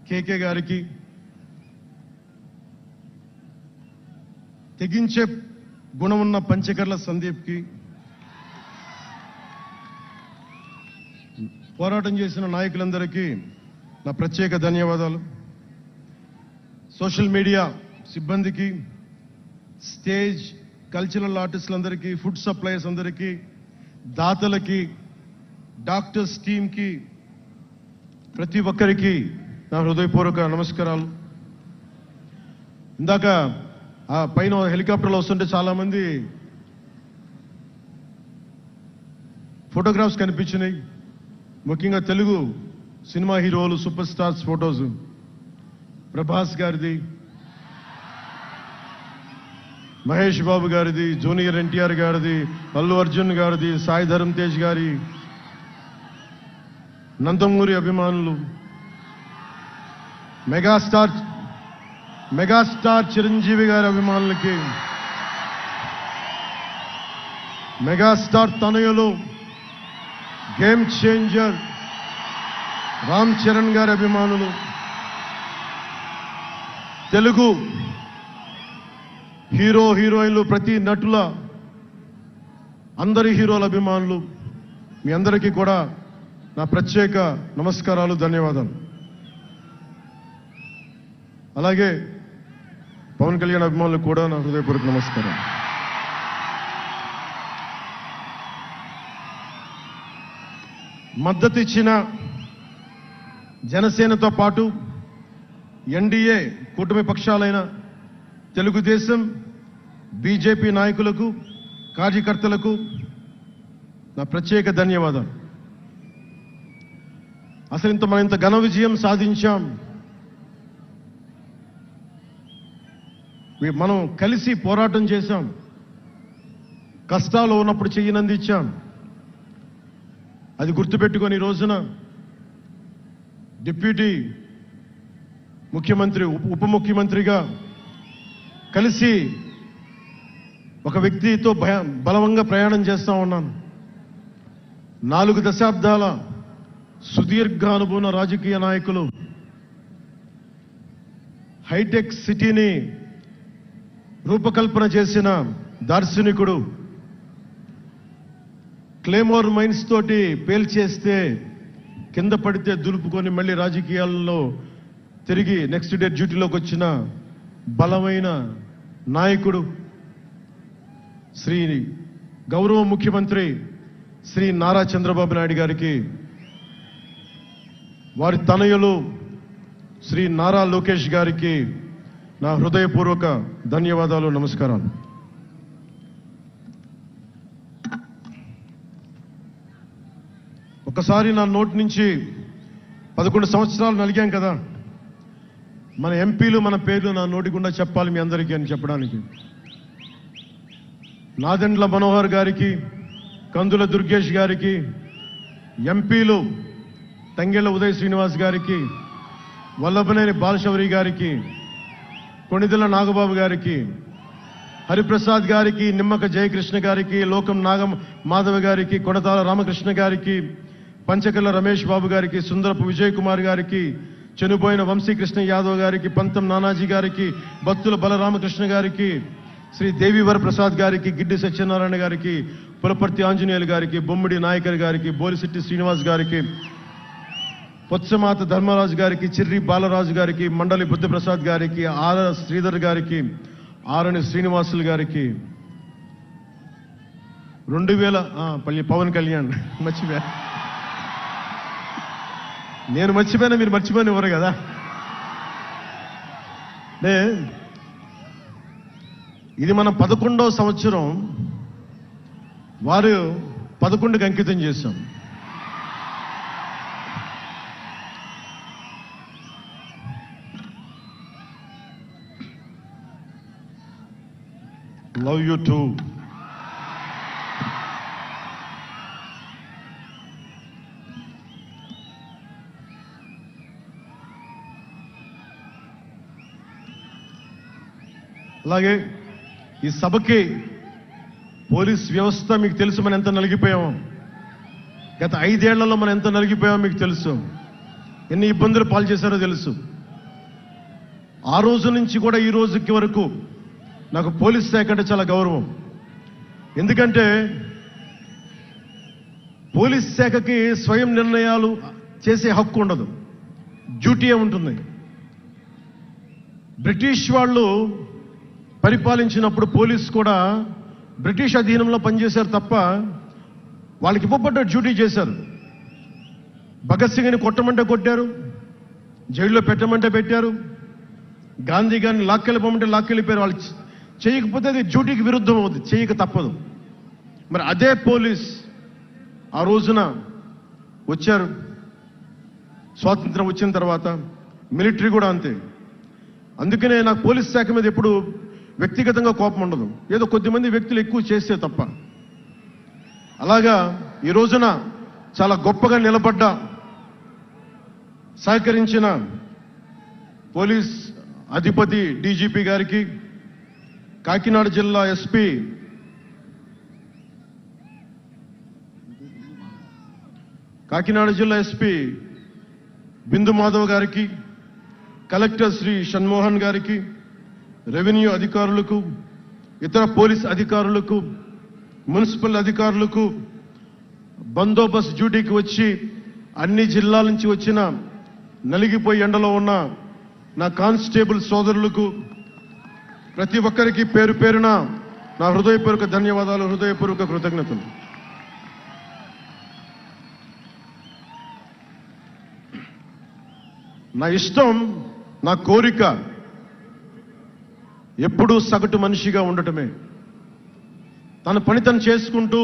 కేకే గారికి, తెగించే గుణమున్న పంచకర్ల సందీప్కి, పోరాటం చేసిన నాయకులందరికీ నా ప్రత్యేక ధన్యవాదాలు. సోషల్ మీడియా సిబ్బందికి, స్టేజ్ కల్చరల్ ఆర్టిస్టులందరికీ, ఫుడ్ సప్లైర్స్ అందరికీ, దాతలకి, డాక్టర్స్ టీమ్కి, ప్రతి ఒక్కరికి నా హృదయపూర్వక నమస్కారాలు. ఇందాక ఆ పైన హెలికాప్టర్లో వస్తుంటే చాలామంది ఫోటోగ్రాఫ్స్ కనిపించినాయి. ముఖ్యంగా తెలుగు సినిమా హీరోలు, సూపర్ స్టార్స్ ఫోటోస్, ప్రభాస్ గారిది, మహేష్ బాబు గారిది, జూనియర్ ఎన్టీఆర్ గారిది, అల్లు అర్జున్ గారిది, సాయి ధరమ్ తేజ్ గారి, నందమూరి అభిమానులు, మెగాస్టార్ చిరంజీవి గారి అభిమానులకి, మెగాస్టార్ తనయులు, గేమ్ చేంజర్ రామ్ చరణ్ గారి అభిమానులు, తెలుగు హీరోయిన్లు, ప్రతి నటుల, అందరి హీరోల అభిమానులు, మీ అందరికీ కూడా నా ప్రత్యేక నమస్కారాలు, ధన్యవాదాలు. అలాగే పవన్ కళ్యాణ్ అభిమానులకు కూడా నా హృదయపూర్వక నమస్కారం. మద్దతు ఇచ్చిన జనసేనతో పాటు ఎన్డీఏ కూటమి పక్షాలైన తెలుగుదేశం, బీజేపీ నాయకులకు, కార్యకర్తలకు నా ప్రత్యేక ధన్యవాదాలు. అసలు మనం ఇంత ఘన విజయం సాధించాం. మనం కలిసి పోరాటం చేశాం, కష్టాలు ఉన్నప్పుడు చెయ్యనందించాం. అది గుర్తుపెట్టుకొని ఈ రోజున డిప్యూటీ ముఖ్యమంత్రి, ఉప ముఖ్యమంత్రిగా కలిసి ఒక వ్యక్తితో బలవంగా ప్రయాణం చేస్తా ఉన్నాను. 4 దశాబ్దాల సుదీర్ఘ అనుభవ రాజకీయ నాయకులు, హైటెక్ సిటీని రూపకల్పన చేసిన దార్శనికుడు, క్లేమోర్ మైన్స్ తోటి పేల్చేస్తే కింద పడితే దులుపుకొని మళ్ళీ రాజకీయాల్లో తిరిగి నెక్స్ట్ డే డ్యూటీలోకి వచ్చిన బలమైన నాయకుడు, శ్రీ గౌరవ ముఖ్యమంత్రి శ్రీ నారా చంద్రబాబు నాయుడు గారికి, వారి తనయులు శ్రీ నారా లోకేష్ గారికి నా హృదయపూర్వక ధన్యవాదాలు, నమస్కారాలు. ఒకసారి నా నోటి నుంచి 11 సంవత్సరాలు నలిగాం కదా, మన ఎంపీలు మన పేర్లు నా నోటి గుండా చెప్పాలి మీ అందరికీ అని చెప్పడానికి. నాదెండ్ల మనోహర్ గారికి, కందుల దుర్గేష్ గారికి, ఎంపీలు తంగెళ్ల ఉదయ్ శ్రీనివాస్ గారికి, వల్లభనేని బాలశౌరి గారికి, కొణిదెల నాగబాబు గారికి, హరిప్రసాద్ గారికి, నిమ్మక జయకృష్ణ గారికి, లోకం నాగం మాధవ గారికి, కొనతాల రామకృష్ణ గారికి, పంచకల్ల రమేష్ బాబు గారికి, సుందరపు విజయ్ కుమార్ గారికి, చనిపోయిన వంశీకృష్ణ యాదవ్ గారికి, పంతం నానాజీ గారికి, బత్తుల బలరామకృష్ణ గారికి, శ్రీ దేవివర ప్రసాద్ గారికి, గిడ్డి సత్యనారాయణ గారికి, పులపర్తి ఆంజనేయులు గారికి, బొమ్మిడి నాయకర్ గారికి, బోలిశెట్టి శ్రీనివాస్ గారికి, పొత్సమాత ధర్మరాజు గారికి, చిర్రి బాలరాజు గారికి, మండలి బుద్ధప్రసాద్ గారికి, ఆర్ శ్రీధర్ గారికి, ఆరణి శ్రీనివాసులు గారికి, 2000 పవన్ కళ్యాణ్ మర్చిపోయా, నేను మర్చిపోయినా మీరు మర్చిపోయిన ఎవరు కదా. ఇది మన 11వ సంవత్సరం, వారు 11కి అంకితం చేశాం. Love you too. అలాగే ఈ సభకి పోలీస్ వ్యవస్థ మీకు తెలుసు, మనం ఎంత నలిగిపోయామో. గత 5 ఏళ్లలో మనం ఎంత నలిగిపోయామో మీకు తెలుసు, ఎన్ని ఇబ్బందులు పాలు చేశారో తెలుసు. ఆ రోజు నుంచి కూడా ఈ రోజుకి వరకు నాకు పోలీస్ శాఖ అంటే చాలా గౌరవం. ఎందుకంటే పోలీస్ శాఖకి స్వయం నిర్ణయాలు చేసే హక్కు ఉండదు, డ్యూటీయే ఉంటుంది. బ్రిటిష్ వాళ్ళు పరిపాలించినప్పుడు పోలీస్ కూడా బ్రిటిష్ అధీనంలో పనిచేశారు తప్ప వాళ్ళకి ఇవ్వబడ్డ డ్యూటీ చేశారు. భగత్ సింగ్ని కొట్టమంటే కొట్టారు, జైల్లో పెట్టమంటే పెట్టారు, గాంధీ గారిని లాక్కెళ్ళిపోమంటే లాక్కెళ్ళిపోయారు. వాళ్ళు చేయకపోతే అది డ్యూటీకి విరుద్ధం అవుతుంది, చేయక తప్పదు. మరి అదే పోలీస్ ఆ రోజున వచ్చారు. స్వాతంత్రం వచ్చిన తర్వాత మిలిటరీ కూడా అంతే. అందుకనే నాకు పోలీస్ శాఖ మీద ఎప్పుడు వ్యక్తిగతంగా కోపం ఉండదు, ఏదో కొద్దిమంది వ్యక్తులు ఎక్కువ చేస్తే తప్ప. అలాగా ఈ రోజున చాలా గొప్పగా నిలబడ్డ, సహకరించిన పోలీస్ అధిపతి డీజీపీ గారికి, కాకినాడ జిల్లా ఎస్పీ బిందు మాధవ్ గారికి, కలెక్టర్ శ్రీ షణ్మోహన్ గారికి, రెవెన్యూ అధికారులకు, ఇతర పోలీస్ అధికారులకు, మున్సిపల్ అధికారులకు, బందోబస్తు డ్యూటీకి వచ్చి అన్ని జిల్లాల నుంచి వచ్చిన నలిగిపోయి ఎండలో ఉన్న నా కానిస్టేబుల్ సోదరులకు, ప్రతి ఒక్కరికి పేరు పేరున నా హృదయపూర్వక ధన్యవాదాలు, హృదయపూర్వక కృతజ్ఞతలు. నా ఇష్టం, నా కోరిక ఎప్పుడూ సగటు మనిషిగా ఉండటమే. తన పని తను చేసుకుంటూ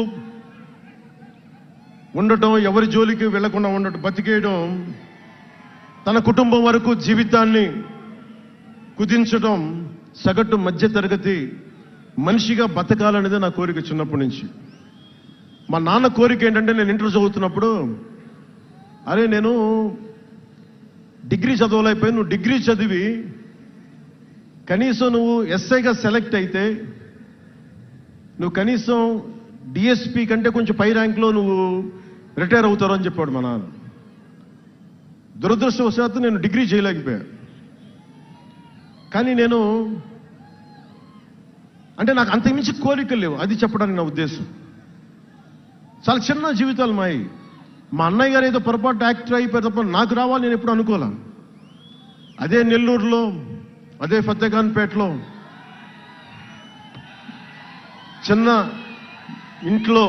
ఉండటం, ఎవరి జోలికి వెళ్లకుండా ఉండటం, బతికేయడం, తన కుటుంబం వరకు జీవితాన్ని కుదించడం, సగటు మధ్య తరగతి మనిషిగా బతకాలనేది నా కోరిక చిన్నప్పటి నుంచి. మా నాన్న కోరిక ఏంటంటే, నేను ఇంటర్ చదువుతున్నప్పుడు, అరే నేను డిగ్రీ చదవలేకపోయి, నువ్వు డిగ్రీ చదివి కనీసం నువ్వు ఎస్ఐగా సెలెక్ట్ అయితే నువ్వు కనీసం డిఎస్పీ కంటే కొంచెం పై ర్యాంక్లో నువ్వు రిటైర్ అవుతారు అని చెప్పాడు మా నాన్న. దురదృష్టవశాత్తు నేను డిగ్రీ చేయలేకపోయా. కానీ నేను అంటే నాకు అంతకుమించి కోరికలు లేవు, అది చెప్పడానికి నా ఉద్దేశం. చాలా చిన్న జీవితాలు మాయి. మా అన్నయ్య గారు ఏదో పొరపాటు యాక్టర్ అయిపోయి తప్ప నాకు రావాలి నేను ఎప్పుడు అనుకోలే. అదే నెల్లూరులో, అదే ఫతేఖాన్పేటలో చిన్న ఇంట్లో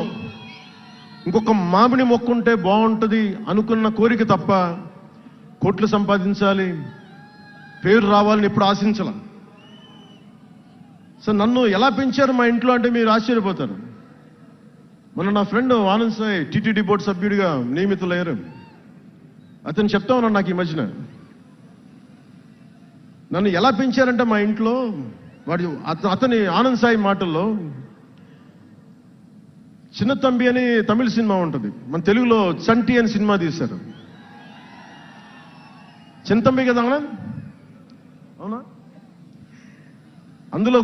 ఇంకొక మామిడి మొక్క ఉంటే బాగుంటుంది అనుకున్న కోరిక తప్ప కోట్లు సంపాదించాలి, పేరు రావాలని ఎప్పుడు ఆశించాల. సో నన్ను ఎలా పెంచారు మా ఇంట్లో అంటే మీరు ఆశ్చర్యపోతారు. మొన్న నా friend Anand Sai TTD board సభ్యుడిగా నియమితులయ్యారు. అతను చెప్తా ఉన్నాను నాకు ఈ మధ్యన, నన్ను ఎలా పెంచారంటే మా ఇంట్లో వాడు అతని ఆనంద్ సాయి మాటల్లో, చిన్న తంబి అని తమిళ సినిమా ఉంటుంది, మన తెలుగులో చంటి అని సినిమా తీశారు. చిన్న తంబి కదా అవునా? అందులో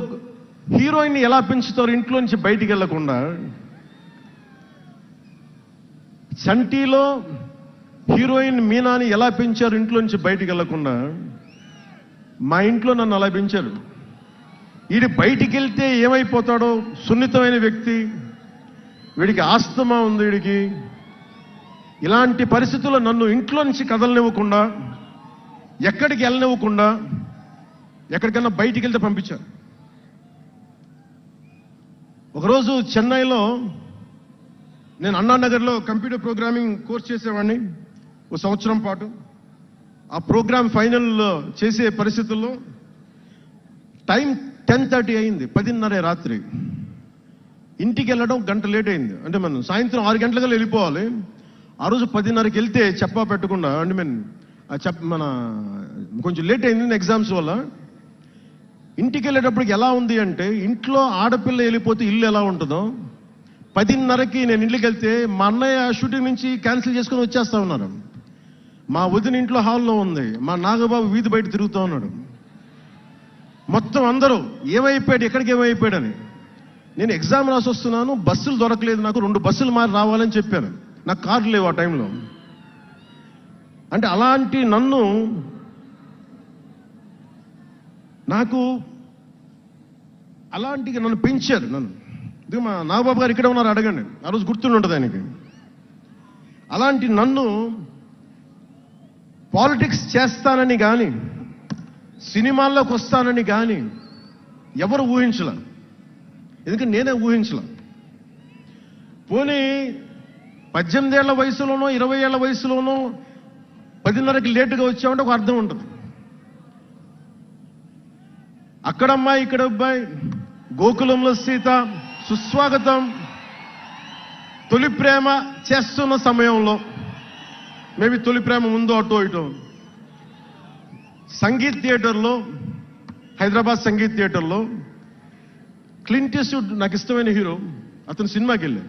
హీరోయిన్ ఎలా పెంచుతారు ఇంట్లో నుంచి బయటికి వెళ్లకుండా, చంటిలో హీరోయిన్ మీనాని ఎలా పెంచారు ఇంట్లో నుంచి బయటికి వెళ్లకుండా, మా ఇంట్లో నన్ను అలా పెంచారు. వీడి బయటికి వెళ్తే ఏమైపోతాడో, సున్నితమైన వ్యక్తి, వీడికి ఆస్తమా ఉంది, వీడికి ఇలాంటి పరిస్థితుల్లో నన్ను ఇంట్లో నుంచి కదలనివ్వకుండా, ఎక్కడికి వెళ్ళనివ్వకుండా, ఎక్కడికన్నా బయటికి వెళ్తే పంపించారు. ఒకరోజు చెన్నైలో నేను అన్నానగర్లో కంప్యూటర్ ప్రోగ్రామింగ్ కోర్స్ చేసేవాడిని ఒక సంవత్సరం పాటు. ఆ ప్రోగ్రామ్ ఫైనల్ చేసే పరిస్థితుల్లో టైం 10:30 అయింది, 10:30 రాత్రి. ఇంటికి వెళ్ళడం గంట లేట్ అయింది. అంటే మనం సాయంత్రం 6 గంటలకల్లా వెళ్ళిపోవాలి. ఆ రోజు 10:30కి వెళ్తే చెప్పా పెట్టకుండా, అంటే మన కొంచెం లేట్ అయింది ఎగ్జామ్స్ వల్ల. ఇంటికి వెళ్ళేటప్పటికి ఎలా ఉంది అంటే, ఇంట్లో ఆడపిల్ల వెళ్ళిపోతే ఇల్లు ఎలా ఉంటుందో, 10:30కి నేను ఇంటికి వెళ్తే మా అన్నయ్య షూటింగ్ నుంచి క్యాన్సిల్ చేసుకుని వచ్చేస్తా ఉన్నారు. మా వదిన ఇంట్లో హాల్లో ఉంది, మా నాగబాబు వీధి బయట తిరుగుతూ ఉన్నాడు. మొత్తం అందరూ ఏమైపోయాడు, ఎక్కడికి ఏమైపోయాడని. నేను ఎగ్జామ్ రాసి వస్తున్నాను, బస్సులు దొరకలేదు నాకు, 2 బస్సులు మారి రావాలని చెప్పాను. నాకు కార్లు లేవు ఆ టైంలో. అంటే అలాంటి నన్ను పెంచారు. నన్ను మా నాగబాబు గారు ఇక్కడ ఉన్నారు, అడగండి, ఆ రోజు గుర్తుండి ఉంటుంది ఆయనకి. అలాంటి నన్ను పాలిటిక్స్ చేస్తానని కానీ, సినిమాల్లోకి వస్తానని కానీ ఎవరు ఊహించలే. ఎందుకంటే నేనే ఊహించలే. పోనీ 18 ఏళ్ల వయసులోనో 20 ఏళ్ల వయసులోనో 10:30కి లేటుగా వచ్చామంటే ఒక అర్థం ఉంటుంది. అక్కడమ్మాయి ఇక్కడ అబ్బాయి, గోకులంలో సీత, సుస్వాగతం, తొలి ప్రేమ చేస్తున్న సమయంలో, మేబీ తొలి ప్రేమ ముందు అటో ఇటో, సంగీత్ థియేటర్లో, హైదరాబాద్ సంగీత్ థియేటర్లో క్లింట్ ఈస్ట్వుడ్ నాకు ఇష్టమైన హీరో, అతను సినిమాకి వెళ్ళా.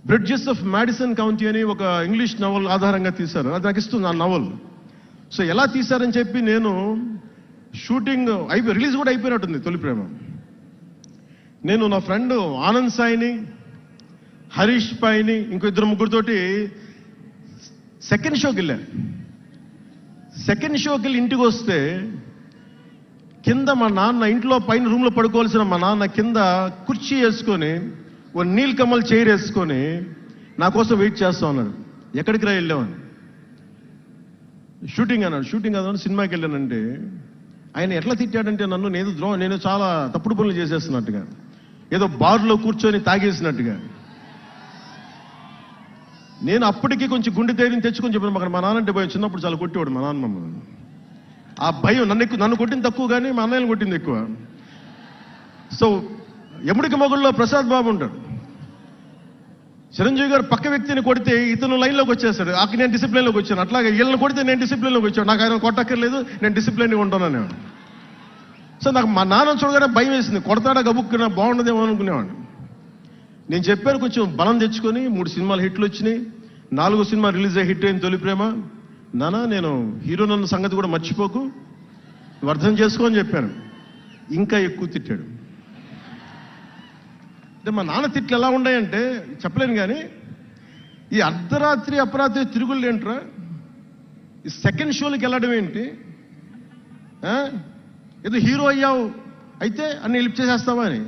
బ్రిడ్జెస్ ఆఫ్ మాడిసన్ కౌంటీ అని ఒక ఇంగ్లీష్ నవల్ ఆధారంగా తీశారు. అది నాకు ఇస్తుంది ఆ నవల్. సో ఎలా తీశారని చెప్పి నేను షూటింగ్ రిలీజ్ కూడా అయిపోయినట్టుంది తొలి ప్రేమ. నేను నా ఫ్రెండ్ ఆనంద్ సాయిని, హరీష్ పాయిని, ఇంకో 2-3తోటి సెకండ్ షోకి వెళ్ళా. సెకండ్ షోకి వెళ్ళి ఇంటికి వస్తే కింద మా నాన్న, ఇంట్లో పైన రూమ్లో పడుకోవాల్సిన మా నాన్న కింద కుర్చీ వేసుకొని, ఓ నీల్ కమల్ చైర్ వేసుకొని నా కోసం వెయిట్ చేస్తా ఉన్నాడు. ఎక్కడికి రా వెళ్ళామని. షూటింగ్ అన్నాడు. షూటింగ్ అన్నాడు, సినిమాకి వెళ్ళానంటే ఆయన ఎట్లా తిట్టాడంటే నన్ను, నేను చాలా తప్పుడు పనులు చేసేస్తున్నట్టుగా, ఏదో బార్లో కూర్చొని తాగేసినట్టుగా. నేను అప్పటికి కొంచెం గుండె ధైర్యం తెచ్చుకొని చెప్పాను. అక్కడ మా నాన్నంటే భయం, చిన్నప్పుడు చాలా కొట్టేవాడు మా నాన్న మమ్మల్ని. ఆ భయం నన్ను కొట్టింది తక్కువ కానీ మా అన్నయ్యను కొట్టింది ఎక్కువ. సో ఎముడికి మొగుళ్ళలో ప్రసాద్ బాబు ఉంటాడు. చిరంజీవి గారు పక్క వ్యక్తిని కొడితే ఇతను లైన్లోకి వచ్చేస్తాడు, అక్కడ నేను డిసిప్లిన్లోకి వచ్చాను. అట్లాగే వీళ్ళని కొడితే నేను డిసిప్లిన్లోకి వచ్చాను. నాకు ఆయన కొట్టక్కర్లేదు, నేను డిసిప్లిన్గా ఉంటాను నేను. సో నాకు మా నాన్న చూడగానే భయం వేసింది, కొడతాడా గబుక్కున బాగుండదేమో అనుకునేవాడిని. నేను చెప్పాను కొంచెం బలం తెచ్చుకొని 3 సినిమాలు హిట్లు వచ్చినాయి, 4వ సినిమా రిలీజ్ అయ్యి హిట్ అయింది తొలి ప్రేమ. నాన్న నేను హీరో నన్న సంగతి కూడా మర్చిపోకు, నువ్వు అర్థం చేసుకో అని చెప్పాను. ఇంకా ఎక్కువ తిట్టాడు. అంటే మా నాన్న తిట్లు ఎలా ఉన్నాయంటే చెప్పలేను. కానీ ఈ అర్ధరాత్రి అపరాత్రి తిరుగుళ్ళు ఏంట్రా, ఈ సెకండ్ షోలకి వెళ్ళడం ఏంటి, ఏదో హీరో అయ్యావు అయితే అన్ని హెల్ప్ చేసేస్తావా అని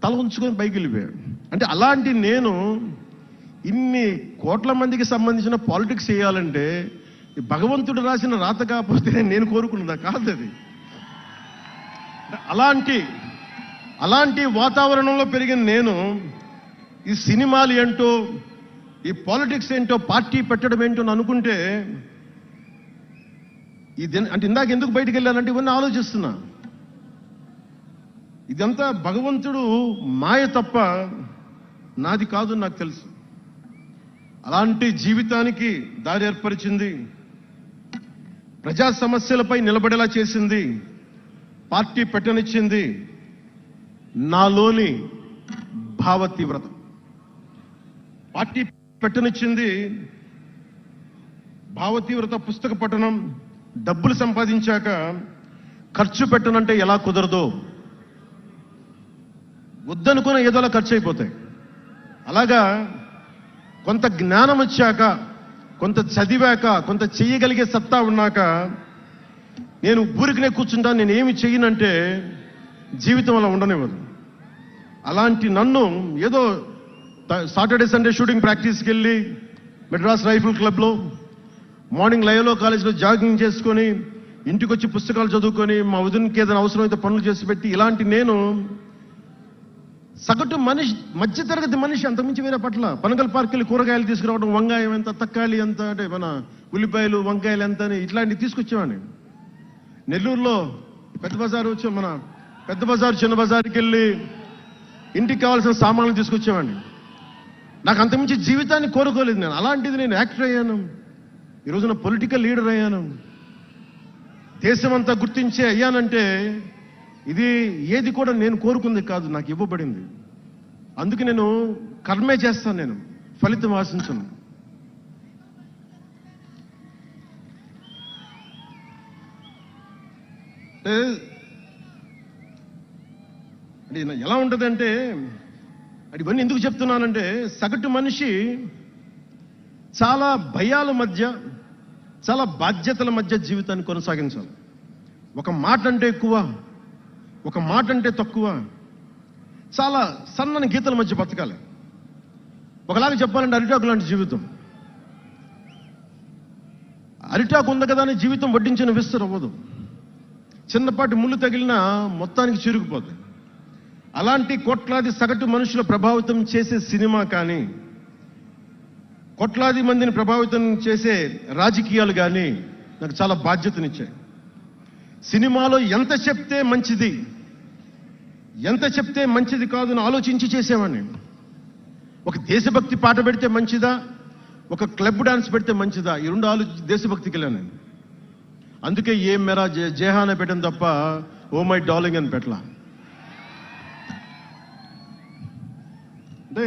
తల ఉంచుకొని పైకి వెళ్ళిపోయాడు. అంటే అలాంటి నేను ఇన్ని కోట్ల మందికి సంబంధించిన పాలిటిక్స్ చేయాలంటే భగవంతుడు రాసిన రాత కాకపోతే నేను కోరుకున్నదా కాదు అది. అలాంటి వాతావరణంలో పెరిగిన నేను ఈ సినిమాలు ఏంటో, ఈ పాలిటిక్స్ ఏంటో, పార్టీ పెట్టడం ఏంటో అనుకుంటే ఇది అంటే ఇందాక ఎందుకు బయటికి వెళ్ళానంటే ఇవన్నీ ఆలోచిస్తున్నా. ఇదంతా భగవంతుడు మాయ తప్ప నాది కాదు నాకు తెలుసు. అలాంటి జీవితానికి దారి ఏర్పరిచింది, ప్రజా సమస్యలపై నిలబడేలా చేసింది, పార్టీ పెట్టనిచ్చింది నాలోని భావ తీవ్రత. పార్టీ పెట్టనిచ్చింది భావ తీవ్రత. పుస్తక పఠనం, డబ్బులు సంపాదించాక ఖర్చు పెట్టనంటే ఎలా కుదరదో, వద్దనుకున్న ఏదోలా ఖర్చు అయిపోతాయి. అలాగా కొంత జ్ఞానం వచ్చాక, కొంత చదివాక, కొంత చెయ్యగలిగే సత్తా ఉన్నాక నేను ఊరికనే కూర్చుంటాను, నేను ఏమి చెయ్యనంటే జీవితం అలా ఉండనివ్వదు. అలాంటి నన్ను ఏదో సాటర్డే సండే షూటింగ్ ప్రాక్టీస్కి వెళ్ళి మెడ్రాస్ రైఫిల్ క్లబ్లో, మార్నింగ్ లయోలా కాలేజ్లో జాగింగ్ చేసుకొని, ఇంటికి వచ్చి పుస్తకాలు చదువుకొని, మా వదినకి ఏదైనా అవసరమైతే పనులు చేసి పెట్టి, ఇలాంటి నేను సగటు మనిషి, మధ్యతరగతి మనిషి, అంతకుమించి వేరే పట్ల. పనగల్ పార్క్ వెళ్ళి కూరగాయలు తీసుకురావడం, వంకాయ ఎంత, తక్కాలి ఎంత, అంటే మన ఉల్లిపాయలు వంకాయలు ఎంత అని ఇట్లాంటివి తీసుకొచ్చేవాడిని. నెల్లూరులో పెద్ద బజారు వచ్చి మన పెద్ద బజారు చిన్న బజార్కి వెళ్ళి ఇంటికి కావాల్సిన సామాన్లు తీసుకొచ్చేవాడిని. నాకు అంతకుమించి జీవితాన్ని కోరుకోలేదు నేను. అలాంటిది నేను యాక్టర్ అయ్యాను, ఈ రోజున పొలిటికల్ లీడర్ అయ్యాను, దేశమంతా గుర్తించే అయ్యానంటే ఇది ఏది కూడా నేను కోరుకుంది కాదు, నాకు ఇవ్వబడింది. అందుకే నేను కర్మే చేస్తాను, నేను ఫలితం ఆశించను. అంటే ఎలా ఉంటుందంటే, అది ఇవన్నీ ఎందుకు చెప్తున్నానంటే, సగటు మనిషి చాలా భయాల మధ్య, చాలా బాధ్యతల మధ్య జీవితాన్ని కొనసాగించాలి. ఒక మాట అంటే ఎక్కువ, ఒక మాట అంటే తక్కువ, చాలా సన్నని గీతల మధ్య బతకాలి. ఒకలాగా చెప్పాలంటే అరిటాకు లాంటి జీవితం. అరిటాకు ఉంది కదా అని జీవితం వడ్డించిన విస్తరు అవ్వదు. చిన్నపాటి ముళ్ళు తగిలినా మొత్తానికి చిరుగుపోతుంది. అలాంటి కోట్లాది సగటు మనుషుల ప్రభావితం చేసే సినిమా కానీ, కోట్లాది మందిని ప్రభావితం చేసే రాజకీయాలు కానీ నాకు చాలా బాధ్యతనిచ్చాయి. సినిమాలో ఎంత చెప్తే మంచిది, ఎంత చెప్తే మంచిది కాదు అని ఆలోచించి చేసేవాడిని. ఒక దేశభక్తి పాట పెడితే మంచిదా, ఒక క్లబ్ డాన్స్ పెడితే మంచిదా, ఈ రెండు ఆలోచించి దేశభక్తికి వెళ్ళాను నేను. అందుకే ఏ మేరా జేహానే పెట్టాను తప్ప ఓ మై డార్లింగ్ అని పెట్టలా. అంటే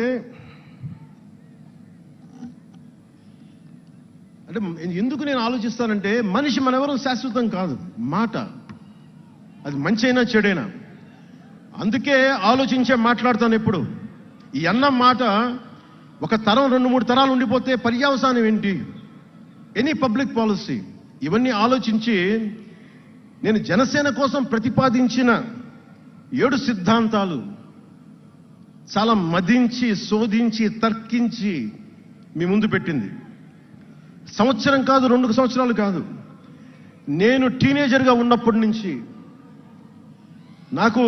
ఎందుకు నేను ఆలోచిస్తానంటే, మనిషి మనెవరూ శాశ్వతం కాదు. మాట అది మంచి అయినా చెడైనా, అందుకే ఆలోచించే మాట్లాడతాను ఎప్పుడు. ఈ అన్న మాట ఒక తరం 2-3 తరాలు ఉండిపోతే పర్యవసానం ఏంటి, ఎనీ పబ్లిక్ పాలసీ, ఇవన్నీ ఆలోచించి నేను జనసేన కోసం ప్రతిపాదించిన 7 సిద్ధాంతాలు చాలా మదించి, శోధించి, తర్కించి మీ ముందు పెట్టింది. సంవత్సరం కాదు, 2 సంవత్సరాలు కాదు, నేను టీనేజర్గా ఉన్నప్పటి నుంచి నాకు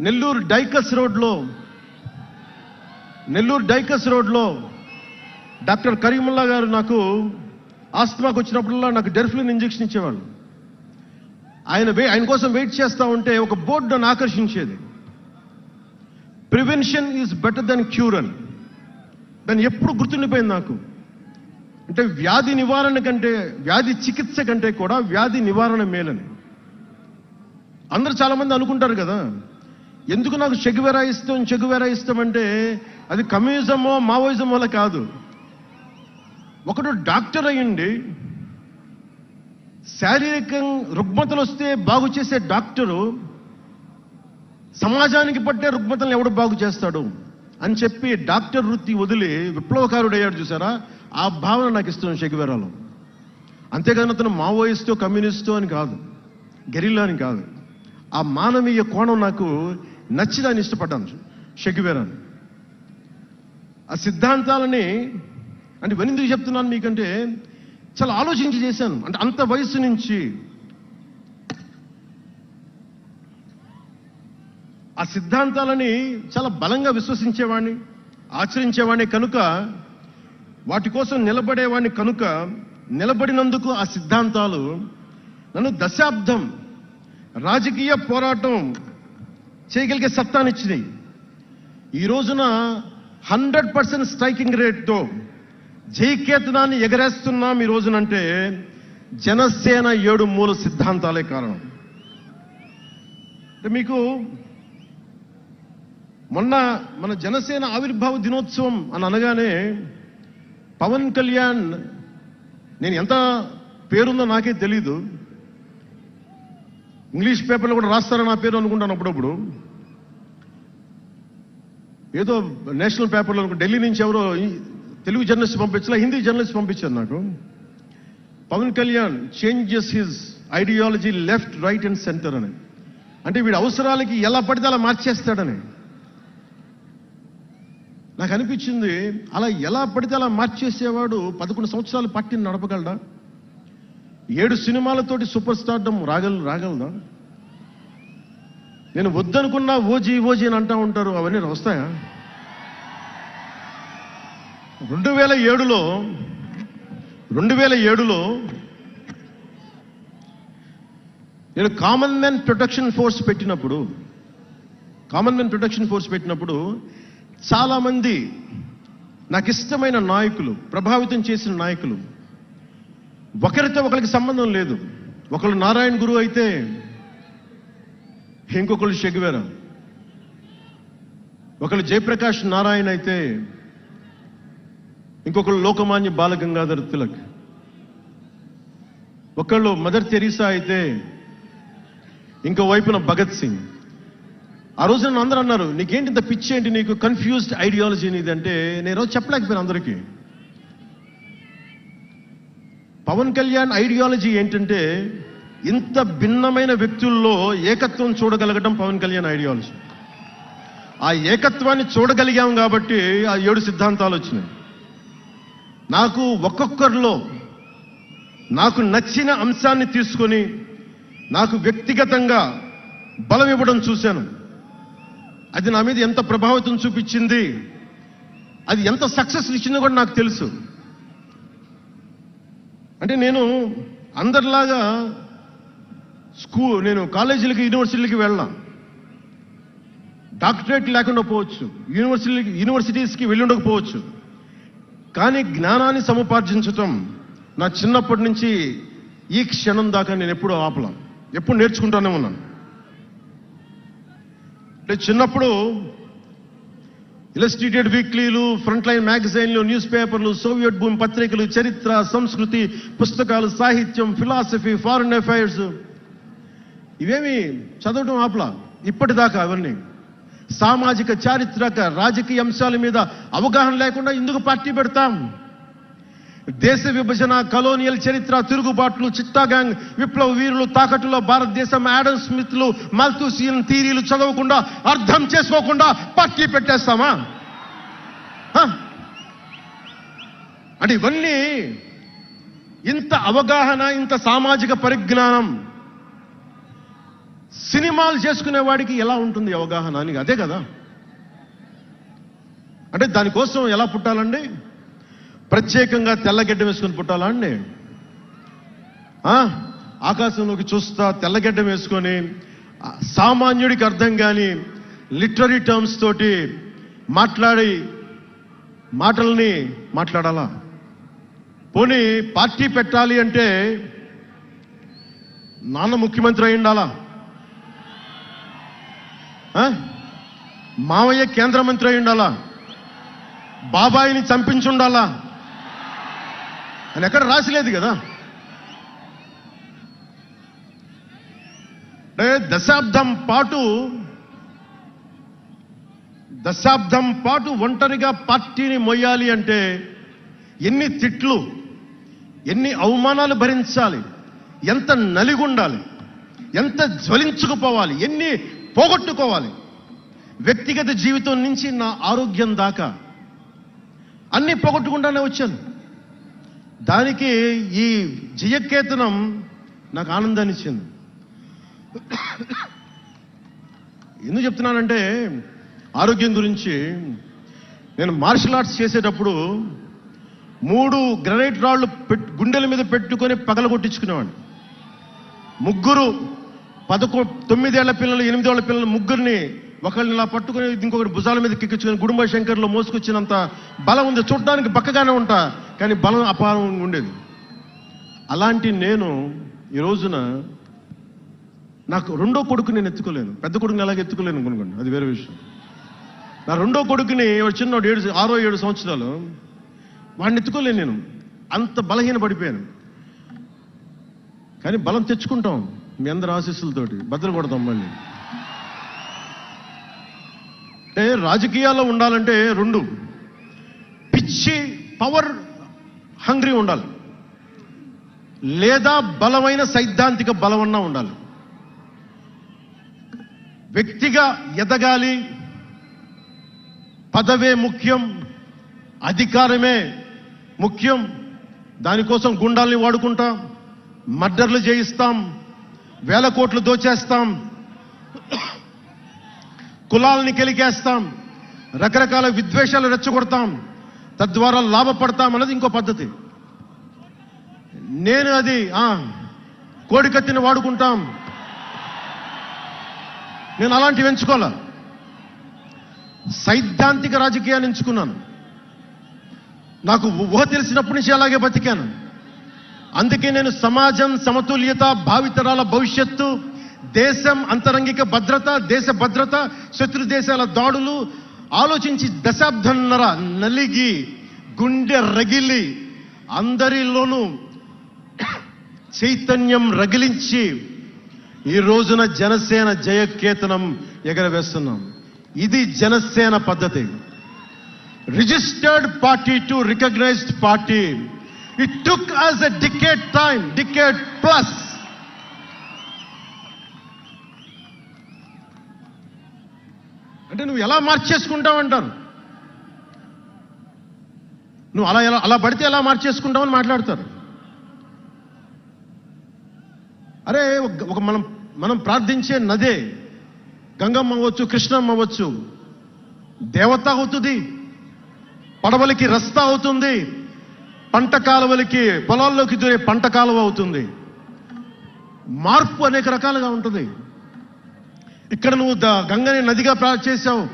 నెల్లూరు డైకస్ రోడ్లో డాక్టర్ కరీముల్లా గారు నాకు ఆస్తమాకు వచ్చినప్పుడల్లా నాకు డెర్ఫ్లిన్ ఇంజెక్షన్ ఇచ్చేవాళ్ళు. ఆయన కోసం వెయిట్ చేస్తూ ఉంటే ఒక బోర్డు నన్ను ఆకర్షించేది, prevention is better than cure అని. దాన్ని ఎప్పుడు గుర్తుండిపోయింది నాకు. అంటే వ్యాధి నివారణ కంటే, వ్యాధి చికిత్స కంటే కూడా వ్యాధి నివారణ మేలని అందరూ చాలామంది అనుకుంటారు కదా. ఎందుకు నాకు చెగువెరా ఇష్టం అంటే అది కమ్యూనిజమో మావోయిజం వల్ల కాదు. ఒకడు డాక్టర్ అయ్యండి, శారీరక రుగ్మతలు వస్తే బాగు చేసే డాక్టరు సమాజానికి పట్టే రుగ్మతలను ఎవడు బాగు చేస్తాడు అని చెప్పి డాక్టర్ వృత్తి వదిలి విప్లవకారుడు అయ్యాడు చూసారా, ఆ భావన నాకు ఇష్టం చెగువెరాలో. అంతేగాని అతను మావోయిస్టో కమ్యూనిస్టో అని కాదు, గెరిల్లా అని కాదు. ఆ మానవీయ కోణం నాకు నచ్చి దాన్ని ఇష్టపడ్డాను చెగువెరాని. ఆ సిద్ధాంతాలని అంటే ఎందుకు చెప్తున్నాను మీకంటే చాలా ఆలోచించి చేశాను. అంటే అంత వయసు నుంచి ఆ సిద్ధాంతాలని చాలా బలంగా విశ్వసించేవాడిని, ఆచరించేవాడిని కనుక, వాటి కోసం నిలబడేవాడిని కనుక, నిలబడినందుకు ఆ సిద్ధాంతాలు నన్ను దశాబ్దం రాజకీయ పోరాటం చేయగలిగే సత్తానిచ్చినాయి. ఈ రోజున 100% స్ట్రైకింగ్ రేట్తో జైకేతనాన్ని ఎగరేస్తున్నాం ఈ రోజునంటే జనసేన 7 మూల సిద్ధాంతాలే కారణం. మీకు మొన్న మన జనసేన ఆవిర్భావ దినోత్సవం అని అనగానే పవన్ కళ్యాణ్, నేను ఎంత పేరుందో నాకే తెలీదు, ఇంగ్లీష్ పేపర్లో కూడా రాస్తారని నా పేరు అనుకుంటాను అప్పుడప్పుడు. ఏదో నేషనల్ పేపర్లో ఢిల్లీ నుంచి ఎవరో తెలుగు జర్నలిస్ట్ పంపించలే, హిందీ జర్నలిస్ట్ పంపించారు నాకు. Pawan Kalyan changes his ideology left right and centre అని. అంటే వీడి అవసరాలకి ఎలా పడితే అలా మార్చేస్తాడని నాకు అనిపించింది. అలా ఎలా పడితే అలా మార్చేసేవాడు 11 సంవత్సరాలు పార్టీని నడపగలడా? 7 సినిమాలతోటి సూపర్ స్టార్డమ్ రాగలదా? నేను వద్దనుకున్నా ఓజీ అని అంటూ ఉంటారు, అవన్నీ వస్తాయా? 2007లో నేను కామన్ మ్యాన్ ప్రొటెక్షన్ ఫోర్స్ పెట్టినప్పుడు చాలా మంది నాకు ఇష్టమైన నాయకులు, ప్రభావితం చేసిన నాయకులు, ఒకరితో ఒకరికి సంబంధం లేదు. ఒకళ్ళు నారాయణ గురు అయితే ఇంకొకళ్ళు చెగువెరా, ఒకళ్ళు జయప్రకాష్ నారాయణ అయితే ఇంకొకళ్ళు లోకమాన్య బాలగంగాధర్ తిలక్, ఒకళ్ళు మదర్ తెరీసా అయితే ఇంకో వైపున భగత్ సింగ్. ఆ రోజు నన్ను అందరూ అన్నారు, నీకేంటి ఇంత పిచ్చి ఏంటి, నీకు కన్ఫ్యూజ్డ్ ఐడియాలజీ నీది అంటే నేను రోజు చెప్పలేకపోయాను అందరికీ. పవన్ కళ్యాణ్ ఐడియాలజీ ఏంటంటే ఇంత భిన్నమైన వ్యక్తుల్లో ఏకత్వం చూడగలగడం పవన్ కళ్యాణ్ ఐడియాలజీ. ఆ ఏకత్వాన్ని చూడగలిగాం కాబట్టి ఆ 7 సిద్ధాంతాలు వచ్చినాయి. నాకు ఒక్కొక్కరిలో నాకు నచ్చిన అంశాన్ని తీసుకొని నాకు వ్యక్తిగతంగా బలం ఇవ్వడం చూశాను. అది నా మీద ఎంత ప్రభావితం చూపించింది, అది ఎంత సక్సెస్ ఇచ్చిందో కూడా నాకు తెలుసు. అంటే నేను అందరిలాగా నేను కాలేజీలకి యూనివర్సిటీలకి వెళ్ళా, డాక్టరేట్ లేకుండా పోవచ్చు, యూనివర్సిటీస్కి వెళ్ళి ఉండకపోవచ్చు, కానీ జ్ఞానాన్ని సముపార్జించటం నా చిన్నప్పటి నుంచి ఈ క్షణం దాకా నేను ఎప్పుడూ ఆపలా, ఎప్పుడు నేర్చుకుంటానే ఉన్నాను. అంటే చిన్నప్పుడు ఇలస్ట్రేటెడ్ వీక్లీలు, ఫ్రంట్ లైన్ మ్యాగజైన్లు, న్యూస్ పేపర్లు, సోవియట్ భూమి పత్రికలు, చరిత్ర, సంస్కృతి పుస్తకాలు, సాహిత్యం, ఫిలాసఫీ, ఫారిన్ అఫైర్స్ ఇవేమి చదవడం ఆపలా ఇప్పటిదాకా. అవన్నీ సామాజిక, చారిత్రక, రాజకీయ అంశాల మీద అవగాహన లేకుండా ఎందుకు పార్టీ పెడతాం? దేశ విభజన, కలోనియల్ చరిత్ర, తిరుగుబాట్లు, చిట్టాగాంగ్, విప్లవ వీరులు, తాకట్టులో భారతదేశం, ఆడమ్ స్మిత్లు, మాల్థూసియన్ థీరీలు చదవకుండా, అర్థం చేసుకోకుండా పార్టీ పెట్టేస్తామా? అంటే ఇవన్నీ ఇంత అవగాహన, ఇంత సామాజిక పరిజ్ఞానం సినిమాలు చేసుకునే వాడికి ఎలా ఉంటుంది అవగాహన అని? అదే కదా. అంటే దానికోసం ఎలా పుట్టాలండి? ప్రత్యేకంగా తెల్లగడ్డం వేసుకొని పుట్టాలా అండి? ఆకాశంలోకి చూస్తా తెల్లగడ్డం వేసుకొని సామాన్యుడికి అర్థం కాని లిటరరీ టర్మ్స్ తోటి మాట్లాడి మాటల్ని మాట్లాడాలా? పోనీ పార్టీ పెట్టాలి అంటే నాన్న ముఖ్యమంత్రి అయి ఉండాలా? మావయ్య కేంద్ర మంత్రి అయి ఉండాలా? బాబాయిని చంపించి ఉండాలా అని ఎక్కడ రాసిలేదు కదా. అంటే దశాబ్దం పాటు ఒంటరిగా పార్టీని మొయ్యాలి అంటే ఎన్ని తిట్లు, ఎన్ని అవమానాలు భరించాలి, ఎంత నలిగుండాలి, ఎంత జ్వలించుకుపోవాలి, ఎన్ని పోగొట్టుకోవాలి. వ్యక్తిగత జీవితం నుంచి నా ఆరోగ్యం దాకా అన్ని పోగొట్టుకుంటానే వచ్చాను. దానికి ఈ జయకేతనం నాకు ఆనందాన్ని ఇచ్చింది. ఎందుకు చెప్తున్నానంటే ఆరోగ్యం గురించి. నేను మార్షల్ ఆర్ట్స్ చేసేటప్పుడు 3 గ్రనైట్ రాళ్లు గుండెల మీద పెట్టుకొని పగల కొట్టించుకునేవాడిని. 9 ఏళ్ల పిల్లలు, 8 ఏళ్ల పిల్లలు ముగ్గురిని ఒకళ్ళని ఇలా పట్టుకుని ఇంకొకటి భుజాల మీద కిక్కించుకొని గుడుంబ శంకర్లో మోసుకొచ్చినంత బలం ఉంది. చూడడానికి బక్కగానే ఉంటా, కానీ బలం అపారం ఉండేది. అలాంటి నేను ఈ రోజున నాకు రెండో కొడుకు నేను ఎత్తుకోలేను. పెద్ద కొడుకుని అలాగే ఎత్తుకోలేను అనుకోండి, అది వేరే విషయం. నా రెండో కొడుకుని చిన్నోడు 6-7 సంవత్సరాలు, వాడిని ఎత్తుకోలేను నేను. అంత బలహీన పడిపోయాను. కానీ బలం తెచ్చుకుంటాం మీ అందరి ఆశీస్సులతోటి, బద్దలు కొడతాం మళ్ళీ. అంటే రాజకీయాల్లో ఉండాలంటే 2 పిచ్చి పవర్ హంగ్రీ ఉండాలి, లేదా బలమైన సైద్ధాంతిక బలమన్నా ఉండాలి. వ్యక్తిగా ఎదగాలి, పదవే ముఖ్యం, అధికారమే ముఖ్యం. దానికోసం గుండాల్ని వాడుకుంటాం, మర్డర్లు చేయిస్తాం, వేల కోట్లు దోచేస్తాం, కులాలని కెలికేస్తాం, రకరకాల విద్వేషాలు రెచ్చగొడతాం, తద్వారా లాభపడతాం అన్నది ఇంకో పద్ధతి. నేను అది కోడికత్తిని వాడుకుంటాం, నేను అలాంటివి ఎంచుకోలే. సైద్ధాంతిక రాజకీయాన్ని ఎంచుకున్నాను. నాకు ఊహ తెలిసినప్పటి నుంచి అలాగే బతికాను. అందుకే నేను సమాజం, సమతుల్యత, భావితరాల భవిష్యత్తు, దేశం అంతరంగిక భద్రత, దేశ భద్రత, శత్రు దేశాల దాడులు ఆలోచించి దశాబ్దన్నర నలిగి గుండె రగిలి అందరిలోనూ చైతన్యం రగిలించి ఈ రోజున జనసేన జయకేతనం ఎగరవేస్తున్నాం. ఇది జనసేన పద్ధతి. Registered party to recognized party. It took us a decade plus. అంటే నువ్వు ఎలా మార్చేసుకుంటావంటారు. నువ్వు అలా పడితే ఎలా మార్చేసుకుంటావని మాట్లాడతారు. అరే ఒక మనం ప్రార్థించే నదే గంగమ్మ అవ్వచ్చు, కృష్ణమ్మ అవ్వచ్చు, దేవత అవుతుంది, పడవలకి రస్తా అవుతుంది, పంట కాలువలకి పొలాల్లోకి దూరే పంట కాలువ అవుతుంది. మార్పు అనేక రకాలుగా ఉంటుంది. ఇక్కడ నువ్వు గంగని నదిగా చేశావు,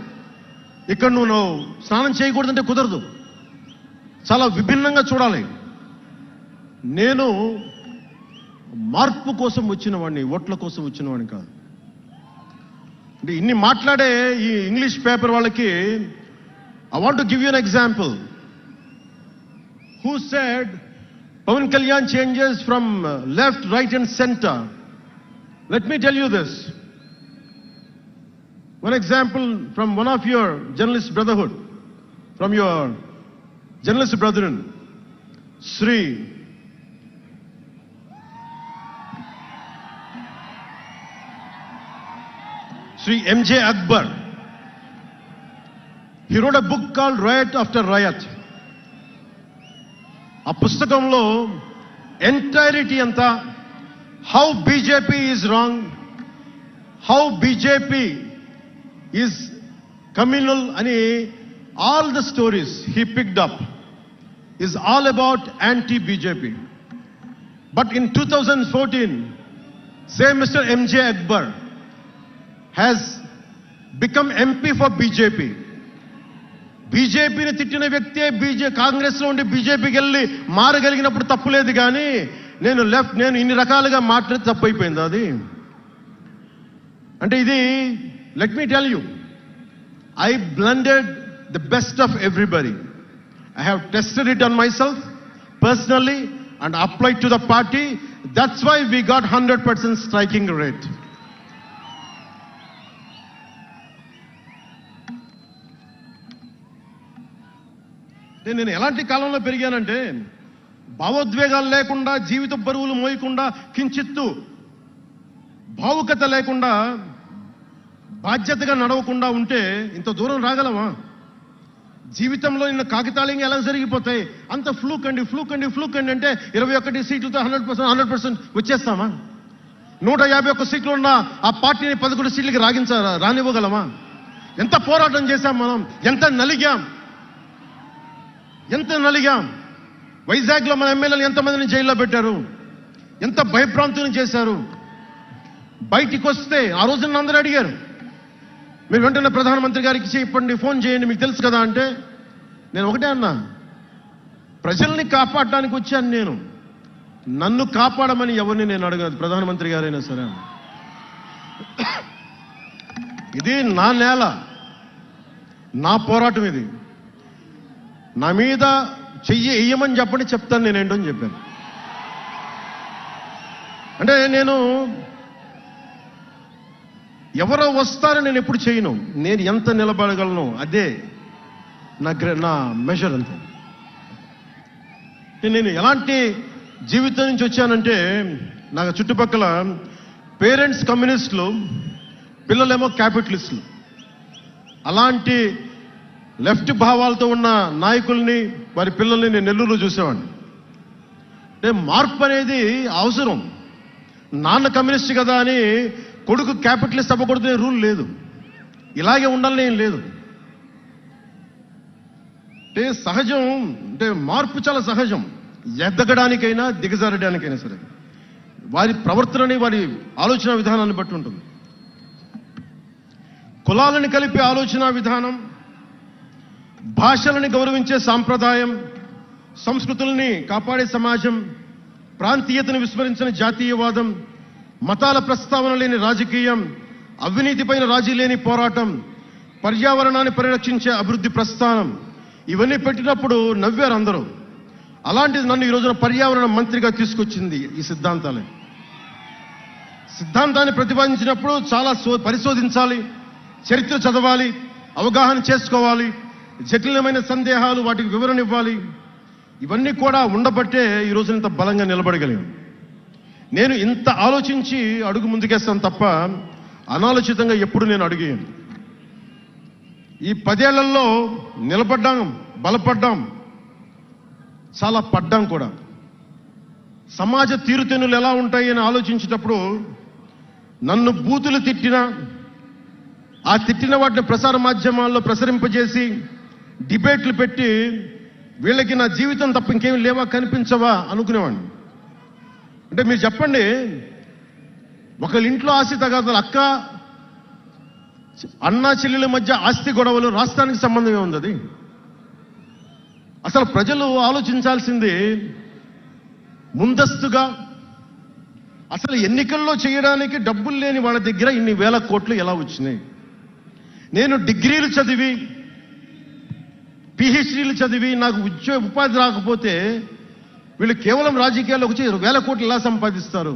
ఇక్కడ నువ్వు స్నానం చేయకూడదంటే కుదరదు. చాలా విభిన్నంగా చూడాలి. నేను మార్పు కోసం వచ్చిన వాడిని, ఓట్ల కోసం వచ్చిన వాడిని కాదు. అంటే ఇన్ని మాట్లాడే ఈ ఇంగ్లీష్ పేపర్ వాళ్ళకి I want to give you an example. Who said Pawan Kalyan changes from left, right and center? Let me tell you this. One example from one of your journalist brotherhood, from your journalist brethren, Sri M.J. Akbar. He wrote a book called Riot After Riot. ఆ పుస్తకంలో entirety అంతా how BJP is wrong, how BJP is communal అని all the stories he picked up is all about anti BJP. But in 2014 same mister M.J. Akbar has become MP for BJP. బీజేపీని తిట్టిన వ్యక్తే కాంగ్రెస్లో ఉండి బీజేపీకి వెళ్ళి మారగలిగినప్పుడు తప్పులేదు, కానీ నేను ఇన్ని రకాలుగా మాట్లాడి తప్పు అయిపోయింది అది. అంటే ఇది, let me tell you, I blended the best of everybody. I have tested it on myself personally and applied to the party. That's why we got 100% striking rate. నేను ఎలాంటి కాలంలో పెరిగానంటే, భావోద్వేగాలు లేకుండా, జీవిత బరువులు మోయకుండా, కించిత్తు భావుకత లేకుండా, బాధ్యతగా నడవకుండా ఉంటే ఇంత దూరం రాగలమా? జీవితంలో నిన్న కాగితాళంగా ఎలా జరిగిపోతాయి? అంత ఫ్లూక్ అండి అంటే 21 సీట్లతో 100% వచ్చేస్తామా? 151 సీట్లు ఉన్న ఆ పార్టీని 11 సీట్లకి రానివ్వగలమా? ఎంత పోరాటం చేశాం మనం, ఎంత నలిగాం. వైజాగ్లో మన ఎమ్మెల్యేలు ఎంతమందిని జైల్లో పెట్టారు, ఎంత భయభ్రాంతులను చేశారు. బయటికి వస్తే ఆ రోజున అందరూ అడిగారు, మీరు వెంటనే ప్రధానమంత్రి గారికి చెప్పండి, ఫోన్ చేయండి, మీకు తెలుసు కదా అంటే, నేను ఒకటే అన్నా, ప్రజల్ని కాపాడడానికి వచ్చాను నేను, నన్ను కాపాడమని ఎవరిని నేను అడగదు, ప్రధానమంత్రి గారైనా సరే. ఇది నా నేల, నా పోరాటం ఇది. నా మీద చెయ్యి వెయ్యమని చెప్పండి, చెప్తాను నేనేంటో అని చెప్పాను. అంటే నేను ఎవరో వస్తారని నేను ఎప్పుడు చేయను, నేను ఎంత నిలబడగలను అదే నా మెజర్ అంతే. నేను ఎలాంటి జీవితం నుంచి వచ్చానంటే, నాకు చుట్టుపక్కల పేరెంట్స్ కమ్యూనిస్టులు, పిల్లలేమో క్యాపిటలిస్టులు, అలాంటి లెఫ్ట్ భావాలతో ఉన్న నాయకుల్ని, వారి పిల్లల్ని నేను నెల్లూరులో చూసేవాడిని. అంటే మార్పు అనేది అవసరం. నాన్న కమ్యూనిస్ట్ కదా అని కొడుకు క్యాపిటలిస్ట్ అవ్వకూడదు రూల్ లేదు, ఇలాగే ఉండాలని ఏం లేదు. అంటే సహజం, అంటే మార్పు చాలా సహజం, ఎదగడానికైనా దిగజారడానికైనా సరే. వారి ప్రవర్తనని, వారి ఆలోచన విధానాన్ని బట్టి ఉంటుంది. కులాలను కలిపే ఆలోచన విధానం, భాషలని గౌరవించే సాంప్రదాయం, సంస్కృతుల్ని కాపాడే సమాజం, ప్రాంతీయతను విస్మరించిన జాతీయవాదం, మతాల ప్రస్తావన లేని రాజకీయం, అవినీతిపైన రాజీ లేని పోరాటం, పర్యావరణాన్ని పరిరక్షించే అభివృద్ధి ప్రస్థానం, ఇవన్నీ పెట్టినప్పుడు నవ్వారు అందరూ. అలాంటిది నన్ను ఈ రోజున పర్యావరణ మంత్రిగా తీసుకొచ్చింది ఈ సిద్ధాంతాన్ని ప్రతిపాదించినప్పుడు చాలా పరిశోధించాలి, చరిత్ర చదవాలి, అవగాహన చేసుకోవాలి, జటిలమైన సందేహాలు వాటికి వివరణ ఇవ్వాలి. ఇవన్నీ కూడా ఉండబట్టే ఈ రోజున ఇంత బలంగా నిలబడగలిగాం. నేను ఇంత ఆలోచించి అడుగు ముందుకేస్తాను తప్ప అనాలోచితంగా ఎప్పుడు నేను అడిగాను. ఈ 10 ఏళ్లలో నిలబడ్డాం, బలపడ్డాం, చాలా పడ్డాం కూడా. సమాజ తీరుతెన్నులు ఎలా ఉంటాయి అని ఆలోచించేటప్పుడు నన్ను బూతులు తిట్టినా, ఆ తిట్టిన వాటిని ప్రసార మాధ్యమాల్లో ప్రసరింపజేసి డిబేట్లు పెట్టి, వీళ్ళకి నా జీవితం తప్ప ఇంకేమి లేవా, కనిపించవా అనుకునేవాడిని. అంటే మీరు చెప్పండి, ఒకళ్ళ ఇంట్లో ఆస్తి తగాదాలు, అన్నా చెల్లెల మధ్య ఆస్తి గొడవలు, రాష్ట్రానికి సంబంధం ఏముంది? అది అసలు ప్రజలు ఆలోచించాల్సింది ముందస్తుగా. అసలు ఎన్నికల్లో చేయడానికి డబ్బులు లేని వాళ్ళ దగ్గర ఇన్ని వేల కోట్లు ఎలా వచ్చినాయి? నేను డిగ్రీలు చదివి, పిహెచ్డీలు చదివి నాకు ఉపాధి రాకపోతే వీళ్ళు కేవలం రాజకీయాల్లోకి వచ్చి వేల కోట్లు ఎలా సంపాదిస్తారు?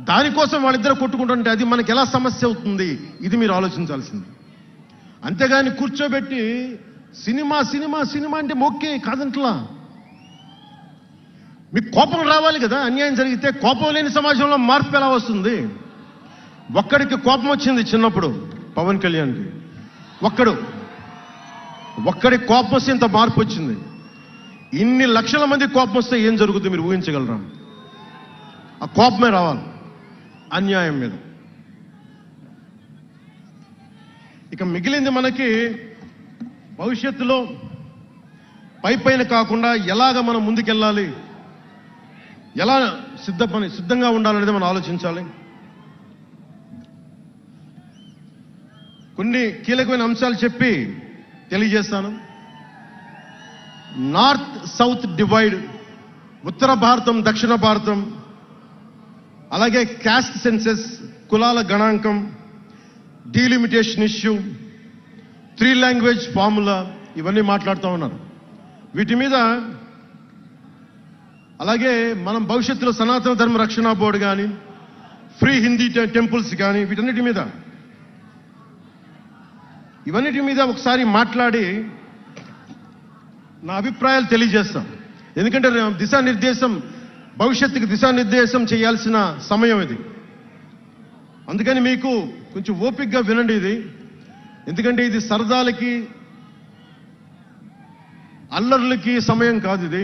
దానికోసం వాళ్ళిద్దరు కొట్టుకుంటుంటే అది మనకి ఎలా సమస్య అవుతుంది? ఇది మీరు ఆలోచించాల్సింది. అంతేగాని కూర్చోబెట్టి సినిమా సినిమా సినిమా అంటే మొక్కే కాదంట్లా. మీకు కోపం రావాలి కదా, అన్యాయం జరిగితే. కోపం లేని సమాజంలో మార్పు ఎలా వస్తుంది? ఒక్కడికి కోపం వచ్చింది చిన్నప్పుడు, పవన్ కళ్యాణ్కి. ఒక్కడి కోపం వస్తే ఇంత మార్పు వచ్చింది. ఇన్ని లక్షల మంది కోపం వస్తే ఏం జరుగుతుంది మీరు ఊహించగలరా? ఆ కోపమే రావాలి అన్యాయం మీద. ఇక మిగిలింది మనకి భవిష్యత్తులో పైపైన కాకుండా ఎలాగ మనం ముందుకెళ్ళాలి, ఎలా సిద్ధంగా ఉండాలనేది మనం ఆలోచించాలి. కొన్ని కీలకమైన అంశాలు చెప్పి తెలియజేస్తాను. నార్త్ సౌత్ డివైడ్, ఉత్తర భారతం దక్షిణ భారతం, అలాగే క్యాస్ట్ సెన్సెస్, కులాల గణాంకం, డీలిమిటేషన్ ఇష్యూ, 3 లాంగ్వేజ్ ఫార్ములా, ఇవన్నీ మాట్లాడుతూ ఉన్నారు. వీటి మీద అలాగే మనం భవిష్యత్తులో సనాతన ధర్మ రక్షణ బోర్డు కానీ, ఫ్రీ హిందీ టెంపుల్స్ కానీ, వీటన్నిటి మీద ఒకసారి మాట్లాడి నా అభిప్రాయాలు తెలియజేస్తాం. ఎందుకంటే భవిష్యత్తుకి దిశానిర్దేశం చేయాల్సిన సమయం ఇది. అందుకని మీకు కొంచెం ఓపికగా వినండి ఇది. ఎందుకంటే ఇది సరదాలకి అల్లర్లకి సమయం కాదు, ఇది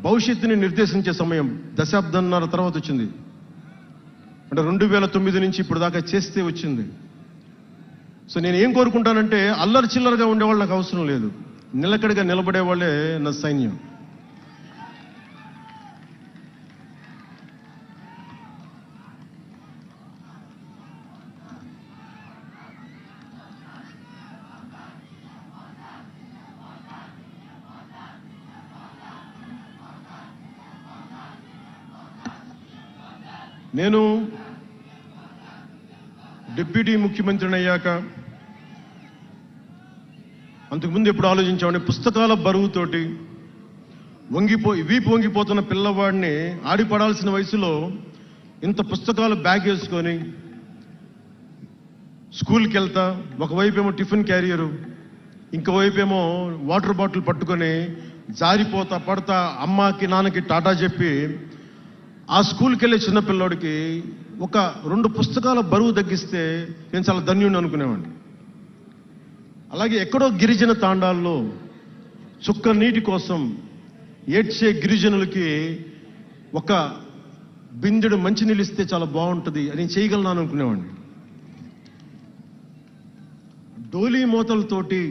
భవిష్యత్తుని నిర్దేశించే సమయం. దశాబ్దంన్నర తర్వాత వచ్చింది, అంటే 2009 నుంచి ఇప్పుడు దాకా చేస్తే వచ్చింది. సో నేను ఏం కోరుకుంటానంటే, అల్లరి చిల్లరగా ఉండేవాళ్ళు నాకు అవసరం లేదు, నిలకడగా నిలబడే వాళ్ళే నా సైన్యం. నేను డిప్యూటీ ముఖ్యమంత్రిని అయ్యాక అంతకుముందు ఎప్పుడు ఆలోచించామని, పుస్తకాల బరువుతోటి వీపు వంగిపోతున్న పిల్లవాడిని ఆడిపడాల్సిన వయసులో ఇంత పుస్తకాలు బ్యాగ్ వేసుకొని స్కూల్కి వెళ్తా, ఒకవైపు ఏమో టిఫిన్ క్యారియరు, ఇంకోవైపు ఏమో వాటర్ బాటిల్ పట్టుకొని జారిపోతా పడతా అమ్మకి నాన్నకి టాటా చెప్పి ఆ స్కూల్కి వెళ్ళే చిన్నపిల్లోడికి 2 పుస్తకాల బరువు తగ్గిస్తే నేను చాలా ధన్యుడిని అనుకునేవాడిని. అలాగే ఎక్కడో గిరిజన తాండాల్లో చుక్క నీటి కోసం ఏడ్చే గిరిజనులకి 1 బిందెడు మంచినీళ్ళు ఇస్తే చాలా బాగుంటుంది అని చేయగలను అనుకునేవాడిని. డోలీ మూతలతోటి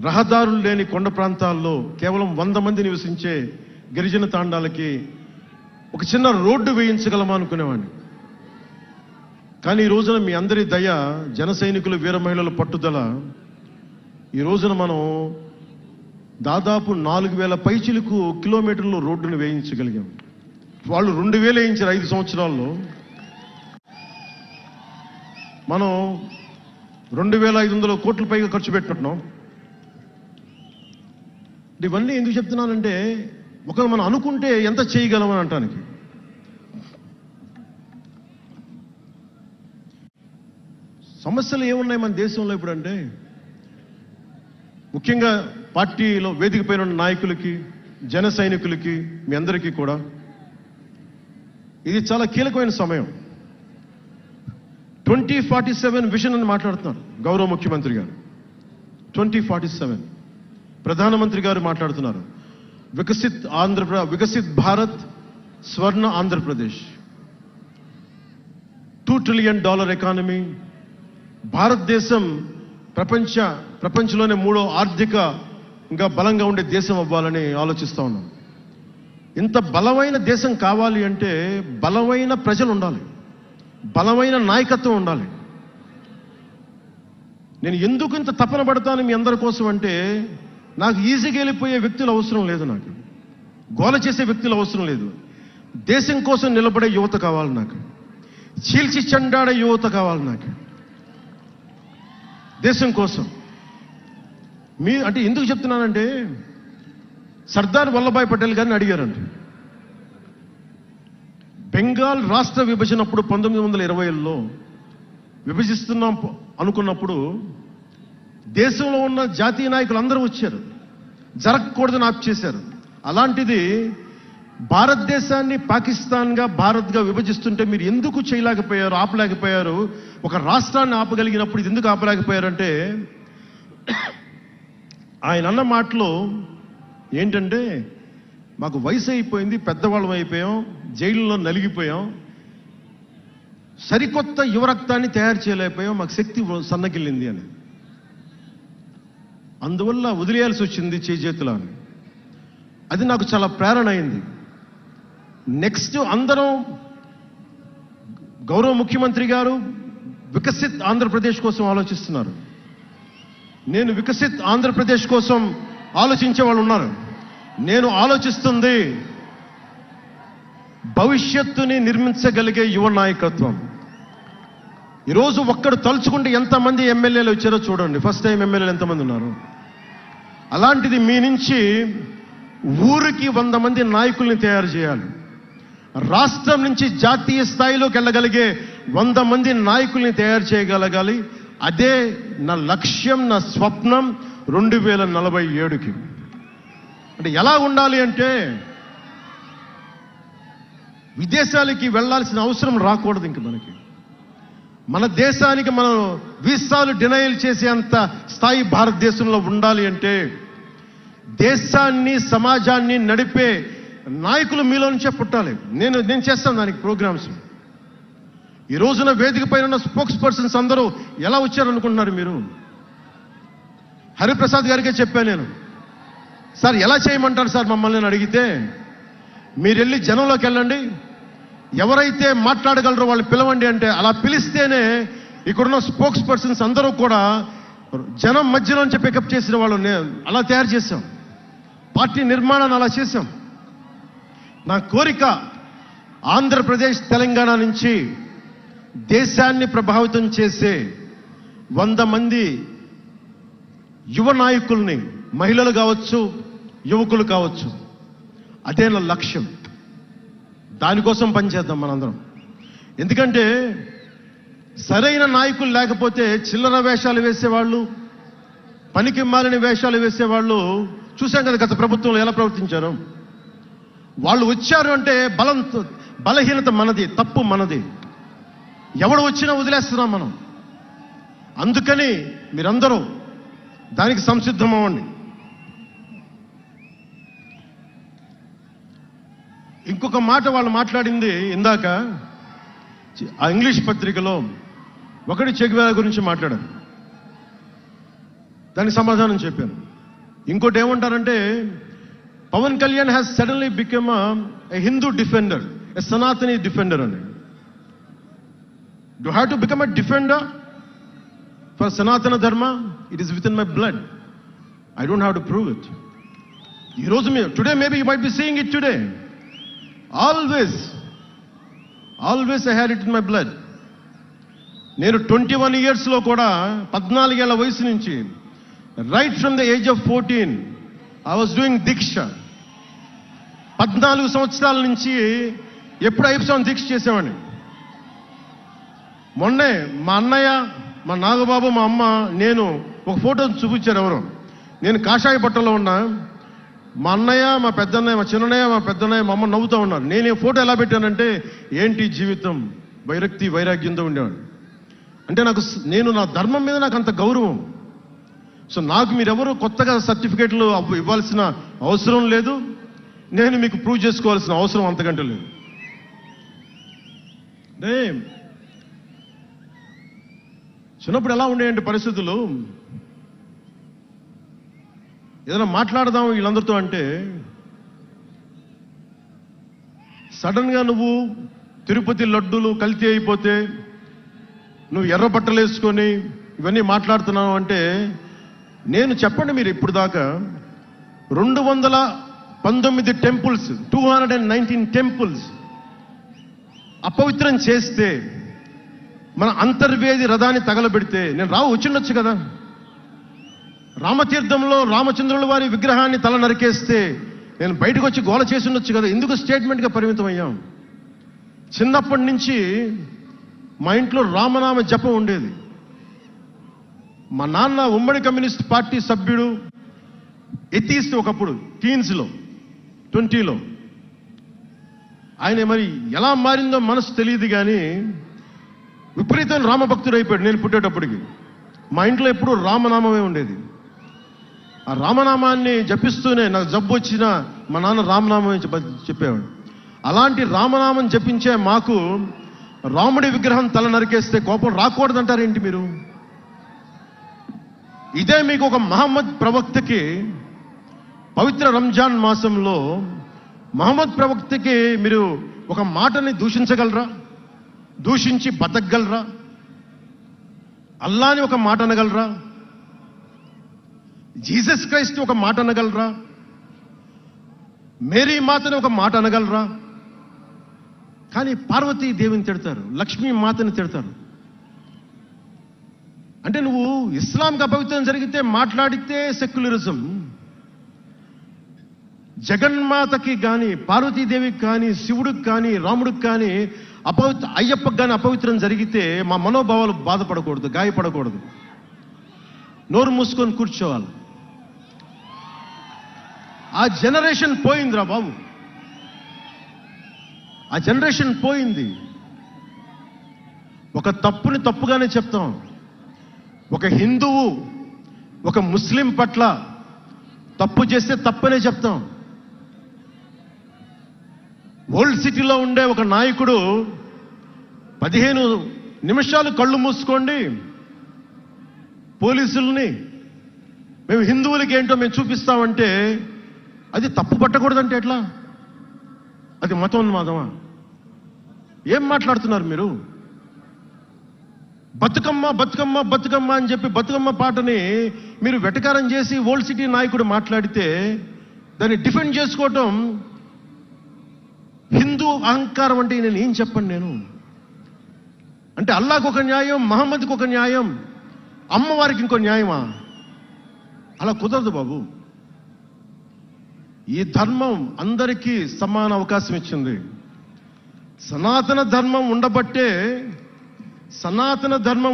రహదారులు లేని కొండ ప్రాంతాల్లో కేవలం 100 మంది నివసించే గిరిజన తాండాలకి ఒక చిన్న రోడ్డు వేయించగలమా అనుకునేవాడిని. కానీ ఈ రోజున మీ అందరి దయ, జన సైనికులు, వీర మహిళల పట్టుదల, ఈ రోజున మనం దాదాపు 4000 పైచిలకు కిలోమీటర్లు రోడ్డును వేయించగలిగాం. వాళ్ళు 2000 వేయించారు 5 సంవత్సరాల్లో. మనం 2500 కోట్ల పైగా ఖర్చు పెట్టినట్టున్నాం. ఇవన్నీ ఎందుకు చెప్తున్నానంటే, మనం అనుకుంటే ఎంత చేయగలమని అంటానికి. సమస్యలు ఏమున్నాయి మన దేశంలో ఇప్పుడంటే, ముఖ్యంగా పార్టీలో వేదిక పైన ఉన్న నాయకులకి, జన సైనికులకి, మీ అందరికీ కూడా ఇది చాలా కీలకమైన సమయం. 2047 విజన్ అని మాట్లాడుతున్నారు గౌరవ ముఖ్యమంత్రి గారు. 2047 ప్రధానమంత్రి గారు మాట్లాడుతున్నారు. వికసిత్ భారత్, స్వర్ణ ఆంధ్రప్రదేశ్, $2 ట్రిలియన్ ఎకానమీ, భారతదేశం ప్రపంచంలోనే 3వ ఆర్థికంగా బలంగా ఉండే దేశం అవ్వాలని ఆలోచిస్తూ ఉన్నాం. ఇంత బలమైన దేశం కావాలి అంటే బలమైన ప్రజలు ఉండాలి, బలమైన నాయకత్వం ఉండాలి. నేను ఎందుకు ఇంత తపన పడతాను మీ అందరి కోసం అంటే, నాకు ఈజీగా వెళ్ళిపోయే వ్యక్తులు అవసరం లేదు, నాకు గోల చేసే వ్యక్తులు అవసరం లేదు. దేశం కోసం నిలబడే యువత కావాలి, నాకు చీల్చి చెండాడే యువత కావాలి, నాకు దేశం కోసం. అంటే ఎందుకు చెప్తున్నానంటే, సర్దార్ వల్లభాయ్ పటేల్ గారిని అడిగారంట. బెంగాల్ రాష్ట్ర విభజనప్పుడు 1920లో విభజిస్తున్నాం అనుకున్నప్పుడు దేశంలో ఉన్న జాతీయ నాయకులు అందరూ వచ్చారు, జరగకూడదని ఆప్ చేశారు. అలాంటిది భారతదేశాన్ని పాకిస్తాన్గా, భారత్గా విభజిస్తుంటే మీరు ఎందుకు చేయలేకపోయారు, ఆపలేకపోయారు? ఒక రాష్ట్రాన్ని ఆపగలిగినప్పుడు ఇది ఎందుకు ఆపలేకపోయారంటే, ఆయన అన్న మాటలో ఏంటంటే, మాకు వయసు అయిపోయింది, పెద్దవాళ్ళం అయిపోయాం, జైల్లో నలిగిపోయాం, సరికొత్త యువరక్తాన్ని తయారు చేయలేకపోయాం, మాకు శక్తి సన్నగిల్లింది అని. అందువల్ల వదిలేయాల్సి వచ్చింది చేతుల అని. అది నాకు చాలా ప్రేరణ అయింది. నెక్స్ట్ అందరం, గౌరవ ముఖ్యమంత్రి గారు వికసిత్ ఆంధ్రప్రదేశ్ కోసం ఆలోచిస్తున్నారు. నేను వికసిత్ ఆంధ్రప్రదేశ్ కోసం ఆలోచించే వాళ్ళు ఉన్నారు. నేను ఆలోచిస్తుంది భవిష్యత్తుని నిర్మించగలిగే యువ నాయకత్వం. ఈరోజు ఒక్కడు తలుచుకుంటే ఎంతమంది ఎమ్మెల్యేలు వచ్చారో చూడండి. ఫస్ట్ టైం ఎమ్మెల్యేలు ఎంతమంది ఉన్నారు. అలాంటిది మీ నుంచి ఊరికి 100 మంది నాయకుల్ని తయారు చేయాలి. రాష్ట్రం నుంచి జాతీయ స్థాయిలోకి వెళ్ళగలిగే 100 మంది నాయకుల్ని తయారు చేయగలగాలి. అదే నా లక్ష్యం, నా స్వప్నం 2047కి. అంటే ఎలా ఉండాలి అంటే విదేశాలకి వెళ్ళాల్సిన అవసరం రాకూడదు. ఇంక మన దేశానికి మనం వీసాలు డినైల్ చేసేంత స్థాయి భారతదేశంలో ఉండాలి అంటే దేశాన్ని, సమాజాన్ని నడిపే నాయకులు మీలో నుంచే పుట్టాలి. నేను చేస్తాను దానికి ప్రోగ్రామ్స్. ఈ రోజున వేదిక పైన ఉన్న స్పోక్స్ పర్సన్స్ అందరూ ఎలా వచ్చారనుకుంటున్నారు మీరు? హరిప్రసాద్ గారికే చెప్పాను నేను, సార్ ఎలా చేయమంటారు సార్ మమ్మల్ని అని అడిగితే, మీరు వెళ్ళి జనంలోకి వెళ్ళండి, ఎవరైతే మాట్లాడగలరో వాళ్ళు పిలవండి అంటే అలా పిలిస్తేనే ఇక్కడున్న స్పోక్స్ పర్సన్స్ అందరూ కూడా జనం మధ్యలోంచి పికప్ చేసిన వాళ్ళు అలా తయారు చేశాం. పార్టీ నిర్మాణాన్ని అలా చేశాం. నా కోరిక ఆంధ్రప్రదేశ్, తెలంగాణ నుంచి దేశాన్ని ప్రభావితం చేసే 100 మంది యువ నాయకుల్ని, మహిళలు కావచ్చు, యువకులు కావచ్చు, అదే నా లక్ష్యం. దానికోసం పనిచేద్దాం మనందరం. ఎందుకంటే సరైన నాయకులు లేకపోతే చిల్లర వేషాలు వేసేవాళ్ళు, పనికి మాలిన వేషాలు వేసేవాళ్ళు చూసాం కదా గత ప్రభుత్వంలో ఎలా ప్రవర్తించారు. వాళ్ళు వచ్చారు అంటే బలహీనత మనది, తప్పు మనది. ఎవడు వచ్చినా వదిలేస్తున్నాం మనం. అందుకని మీరందరూ దానికి సంసిద్ధం అవ్వండి. ఇంకొక మాట వాళ్ళు మాట్లాడింది ఇందాక ఆ ఇంగ్లీష్ పత్రికలో ఒకటి చెగువేరా గురించి మాట్లాడారు. దానికి సమాధానం చెప్పాను. ఇంకోటి ఏమంటారంటే Pawan Kalyan has suddenly become a Hindu defender, a Sanatani defender అని. Do have to become a defender for Sanatana Dharma? It is with in my blood. I don't have to prove it. ఈరోజు today maybe you might be seeing it today. Always I had it in my blood. నేను 21 yearsలో కూడా 14 ఏళ్ల వయసు నుంచి right from the age of 14 I was doing దీక్ష. 14 సంవత్సరాల నుంచి ఎప్పుడు 5 సంవత్సరాలు దీక్ష చేసేవాడిని. మొన్నే మా అన్నయ్య, మా నాగబాబు, మా అమ్మ, నేను ఒక ఫోటో చూపించారు ఎవరో. నేను కాషాయ బట్టలో ఉన్నా. మా అన్నయ్య, మా పెద్దన్నయ్య, మా చిన్నయ్య, మా పెద్దన్నయ్య, మా అమ్మ నవ్వుతూ ఉన్నారు. నేను ఈ ఫోటో ఎలా పెట్టానంటే ఏంటి జీవితం, వైరక్తి వైరాగ్యంతో ఉండేవాడు. అంటే నేను నా ధర్మం మీద నాకు అంత గౌరవం. సో నాకు మీరెవరు కొత్తగా సర్టిఫికేట్లు ఇవ్వాల్సిన అవసరం లేదు. నేను మీకు ప్రూవ్ చేసుకోవాల్సిన అవసరం అంతకంటే లేదు. అంటే చిన్నప్పుడు ఎలా ఉండేయండి పరిస్థితులు, ఏదైనా మాట్లాడదాం వీళ్ళందరితో అంటే సడన్గా నువ్వు తిరుపతి లడ్డూలు కల్తీ అయిపోతే నువ్వు ఎర్ర బట్టలు వేసుకొని ఇవన్నీ మాట్లాడుతున్నావు అంటే నేను చెప్పండి, మీరు ఇప్పుడు దాకా 219 టెంపుల్స్, 219 టెంపుల్స్ అపవిత్రం చేస్తే, మన అంతర్వేది రథాన్ని తగలబెడితే నేను వచ్చిండొచ్చు కదా. రామతీర్థంలో రామచంద్రుల వారి విగ్రహాన్ని తల నరికేస్తే నేను బయటకు వచ్చి గోల చేసి ఉండొచ్చు కదా. ఎందుకు స్టేట్మెంట్గా పరిమితం అయ్యాం? చిన్నప్పటి నుంచి మా ఇంట్లో రామనామ జపం ఉండేది. మా నాన్న ఉమ్మడి కమ్యూనిస్ట్ పార్టీ సభ్యుడు, ఎథీస్ట్ ఒకప్పుడు, టీన్స్లో 20లో. ఆయన మరి ఎలా మారిందో మనసు తెలియదు కానీ విపరీతం రామభక్తుడు అయిపోయాడు. నేను పుట్టేటప్పటికి మా ఇంట్లో ఎప్పుడూ రామనామమే ఉండేది. ఆ రామనామాన్ని జపిస్తూనే నాకు జబ్బు వచ్చినా మా నాన్న రామనామం చెప్పేవాడు. అలాంటి రామనామం జపించే మాకు రాముడి విగ్రహం తల నరికేస్తే కోపం రాకూడదంటారేంటి మీరు? ఇదే మీకు ఒక మహమ్మద్ ప్రవక్తకి పవిత్ర రంజాన్ మాసంలో మహమ్మద్ ప్రవక్తకి మీరు ఒక మాటని దూషించగలరా? దూషించి బతకగలరా? అల్లాని ఒక మాట అనగలరా? జీసస్ క్రైస్ట్ ఒక మాట అనగలరా? మేరీ మాతని ఒక మాట అనగలరా? కానీ పార్వతీ దేవిని తిడతారు, లక్ష్మీ మాతని తిడతారు. అంటే నువ్వు ఇస్లాంకి అపవిత్రం జరిగితే మాట్లాడితే సెక్యులరిజం, జగన్మాతకి కానీ పార్వతీదేవికి కానీ శివుడికి కానీ రాముడికి కానీ అయ్యప్పకి కానీ అపవిత్రం జరిగితే మా మనోభావాలు బాధపడకూడదు, గాయపడకూడదు, నోరు మూసుకొని కూర్చోవాలి. ఆ జనరేషన్ పోయిందిరా బాబు, ఆ జనరేషన్ పోయింది. ఒక తప్పుని తప్పుగానే చెప్తాం. ఒక హిందువు ఒక ముస్లిం పట్ల తప్పు చేస్తే తప్పనే చెప్తాం. ఓల్డ్ సిటీలో ఉండే ఒక నాయకుడు 15 నిమిషాలు కళ్ళు మూసుకోండి, పోలీసుల్ని మేము హిందువులకి ఏంటో మేము చూపిస్తామంటే అది తప్పు పట్టకూడదంటే ఎట్లా? అది మతోన్మాదమా? ఏం మాట్లాడుతున్నారు మీరు? బతుకమ్మ బతుకమ్మ బతుకమ్మ అని చెప్పి బతుకమ్మ పాటని మీరు వెటకారం చేసి ఓల్డ్ సిటీ నాయకుడు మాట్లాడితే దాన్ని డిఫెండ్ చేసుకోవటం హిందూ అహంకారం అంటే నేను ఏం చెప్పండి? నేను అంటే అల్లాహకు ఒక న్యాయం, మహమ్మద్కి ఒక న్యాయం, అమ్మవారికి ఇంకో న్యాయమా? అలా కుదరదు బాబు. ఈ ధర్మం అందరికీ సమాన అవకాశం ఇచ్చింది. సనాతన ధర్మం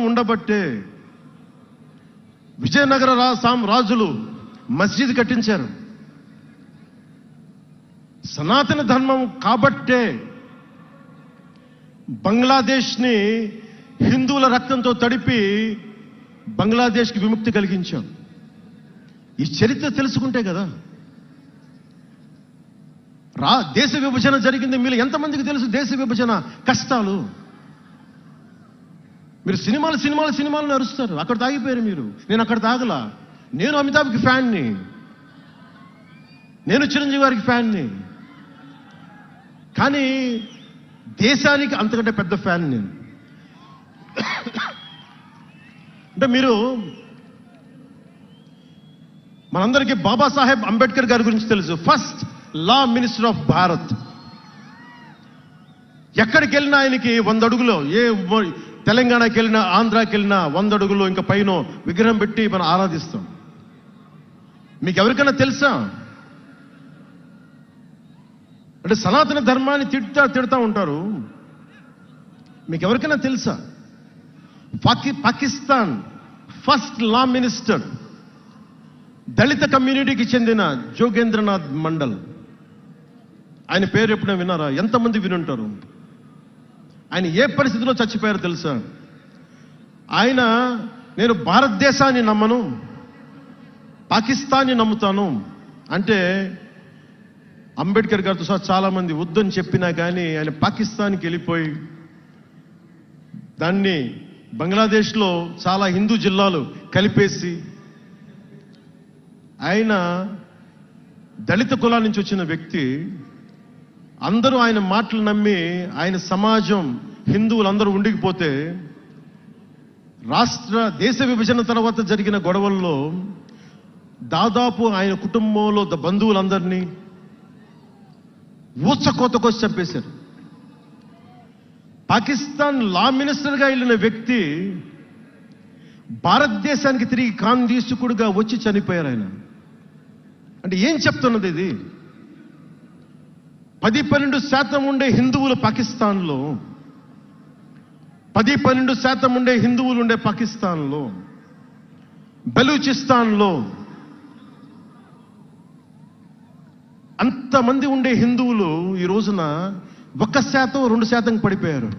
ఉండబట్టే విజయనగర రాజులు మస్జిద్ కట్టించారు. సనాతన ధర్మం కాబట్టే బంగ్లాదేశ్ని హిందువుల రక్తంతో తడిపి బంగ్లాదేశ్కి విముక్తి కలిగించాం. ఈ చరిత్ర తెలుసుకుంటే కదా. దేశ విభజన జరిగింది. మీరు ఎంతమందికి తెలుసు దేశ విభజన కష్టాలు? మీరు సినిమాలు నరుస్తారు, అక్కడ తాగిపోయారు మీరు. నేను అక్కడ తాగలా. నేను అమితాబ్కి ఫ్యాన్ని, నేను చిరంజీవి గారికి ఫ్యాన్ని, కానీ దేశానికి అంతకంటే పెద్ద ఫ్యాన్ నేను. అంటే మీరు మనందరికీ బాబాసాహెబ్ అంబేద్కర్ గారి గురించి తెలుసు. First law minister of Bharat. ఎక్కడికి వెళ్ళినా ఆయనకి 100 అడుగులో, ఏ తెలంగాణకి వెళ్ళినా ఆంధ్రాకి వెళ్ళినా 100 అడుగులో ఇంకా పైన విగ్రహం పెట్టి మనం ఆరాధిస్తాం. మీకు ఎవరికైనా తెలుసా? అంటే సనాతన ధర్మాన్ని తిడతా ఉంటారు. మీకు ఎవరికైనా తెలుసా? పాకిస్తాన్ ఫస్ట్ లా మినిస్టర్ దళిత కమ్యూనిటీకి చెందిన జోగేంద్రనాథ్ మండల్. ఆయన పేరు ఎప్పుడైనా విన్నారా? ఎంతమంది వినుంటారు? ఆయన ఏ పరిస్థితిలో చచ్చిపోయారో తెలుసా? ఆయన నేను భారతదేశాన్ని నమ్మను, పాకిస్తాన్ని నమ్ముతాను అంటే అంబేద్కర్ గారితో సహా చాలా మంది వద్దని చెప్పినా కానీ ఆయన పాకిస్తాన్కి వెళ్ళిపోయి దాన్ని బంగ్లాదేశ్లో చాలా హిందూ జిల్లాలు కలిపేసి ఆయన దళిత కులా నుంచి వచ్చిన వ్యక్తి. అందరూ ఆయన మాటలు నమ్మి ఆయన సమాజం హిందువులందరూ ఉండిపోతే దేశ విభజన తర్వాత జరిగిన గొడవల్లో దాదాపు ఆయన కుటుంబంలో బంధువులందరినీ ఊచకోతకొచ్చి చంపేశారు. పాకిస్తాన్ లా మినిస్టర్గా వెళ్ళిన వ్యక్తి భారతదేశానికి తిరిగి కాందీసుకుడుగా వచ్చి చనిపోయారు ఆయన. అంటే ఏం చెప్తున్నది ఇది? 10-12% ఉండే హిందువులు పాకిస్తాన్లో, 10-12% ఉండే హిందువులు ఉండే పాకిస్తాన్లో, బలూచిస్తాన్లో అంతమంది ఉండే హిందువులు ఈ రోజున 1%-2% పడిపోయారు.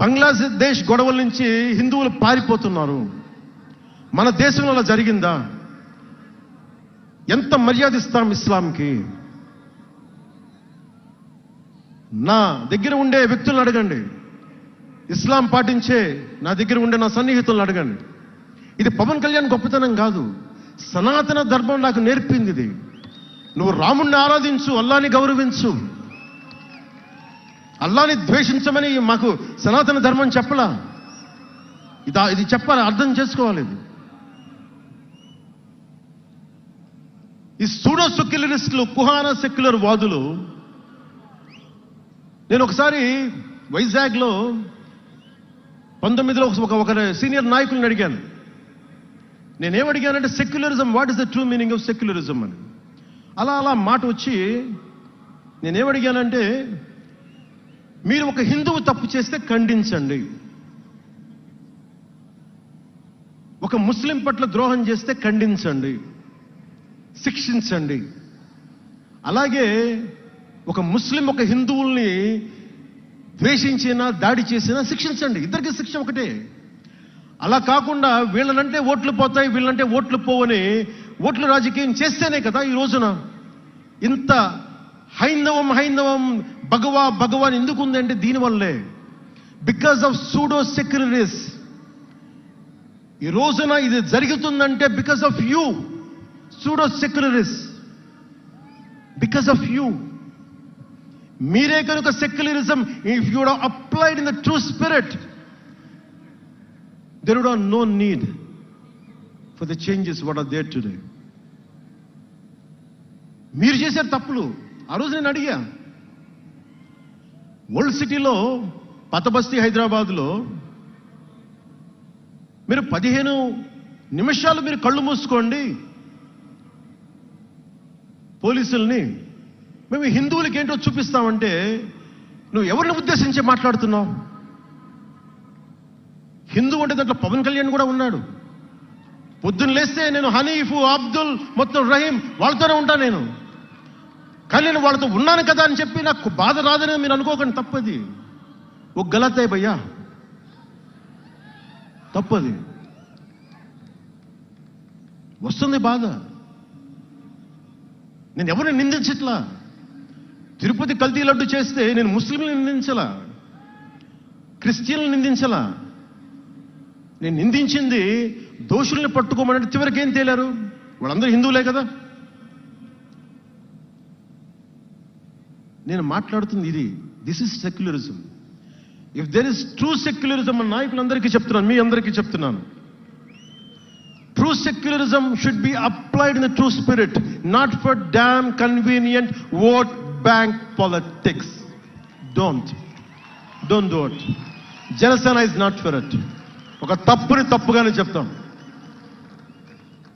బంగ్లాదేశ్ గొడవల నుంచి హిందువులు పారిపోతున్నారు. మన దేశంలో అలా జరిగిందా? ఎంత మర్యాద ఇస్తాం ఇస్లాంకి? నా దగ్గర ఉండే వ్యక్తులను అడగండి, ఇస్లాం పాటించే నా దగ్గర ఉండే నా సన్నిహితులను అడగండి. ఇది పవన్ కళ్యాణ్ గొప్పతనం కాదు, సనాతన ధర్మం నాకు నేర్పింది ఇది. నువ్వు రాముణ్ణి ఆరాధించు, అల్లాని గౌరవించు, అల్లాని ద్వేషించమని మాకు సనాతన ధర్మం చెప్పలా. ఇది చెప్పాలి, అర్థం చేసుకోవాలి. ఇది ఈ సూడో సెక్యులరిస్టులు, కుహానా సెక్యులర్ వాదులు. నేను ఒకసారి వైజాగ్లో 19లో ఒక సీనియర్ నాయకుల్ని అడిగాను. నేనేమడిగానంటే, secularism, what is the true meaning of secularism అని. అలా మాట వచ్చి నేనేమడిగానంటే, మీరు ఒక హిందువు తప్పు చేస్తే ఖండించండి, ఒక ముస్లిం పట్ల ద్రోహం చేస్తే ఖండించండి, శిక్షించండి. అలాగే ఒక ముస్లిం ఒక హిందువుల్ని ద్వేషించినా, దాడి చేసినా శిక్షించండి. ఇద్దరికి శిక్ష ఒకటే. అలా కాకుండా వీళ్ళనంటే ఓట్లు పోతాయి, వీళ్ళంటే ఓట్లు పోవని ఓట్లు రాజకీయం చేస్తేనే కదా ఈ రోజున ఇంత హైందవం భగవాన్ ఎందుకు ఉందంటే దీనివల్లే. Because of pseudo secularists. ఈ రోజున ఇది జరుగుతుందంటే because of you pseudo secularists, because of you. మీరే కనుక secularism, if you would applied in the true spirit, there would have no need for the changes what are there today. మీరు చేసే తప్పులు ఆ రోజు నేను అడిగా. ఓల్డ్ సిటీలో, పతబస్తీ హైదరాబాద్లో మీరు 15 నిమిషాలు మీరు కళ్ళు మూసుకోండి, పోలీసుల్ని మేము హిందువులకి ఏంటో చూపిస్తామంటే, నువ్వు ఎవరిని ఉద్దేశించి మాట్లాడుతున్నావు? హిందూ అంటే దాంట్లో పవన్ కళ్యాణ్ కూడా ఉన్నాడు. పొద్దున్న లేస్తే నేను హనీఫ్, అబ్దుల్, మొత్తం రహీం వాళ్ళతోనే ఉంటాను నేను. కానీ నేను వాళ్ళతో ఉన్నాను కదా అని చెప్పి నాకు బాధ రాదని మీరు అనుకోకండి, తప్పది. ఓ గలత్ భయ్యా, తప్పది. వస్తుంది బాధ. నేను ఎవరిని నిందించట్లా. తిరుపతి కల్తీ లడ్డు చేస్తే నేను ముస్లింలను నిందించలా, క్రిస్టియన్లను నిందించలా. నేను నిందించింది దోషుల్ని పట్టుకోమని. చివరికి ఏం తేలారు? వాళ్ళందరూ హిందువులే కదా. నేను మాట్లాడుతుంది ఇది. This is secularism. If there is true secularism అని నాయకులందరికీ చెప్తున్నాను, మీ అందరికీ చెప్తున్నాను. True secularism should be applied in the true spirit, not for damn convenient vote bank politics. Don't do it. Janasena is not for it. ఒక తప్పుని తప్పుగానే చెప్తాం.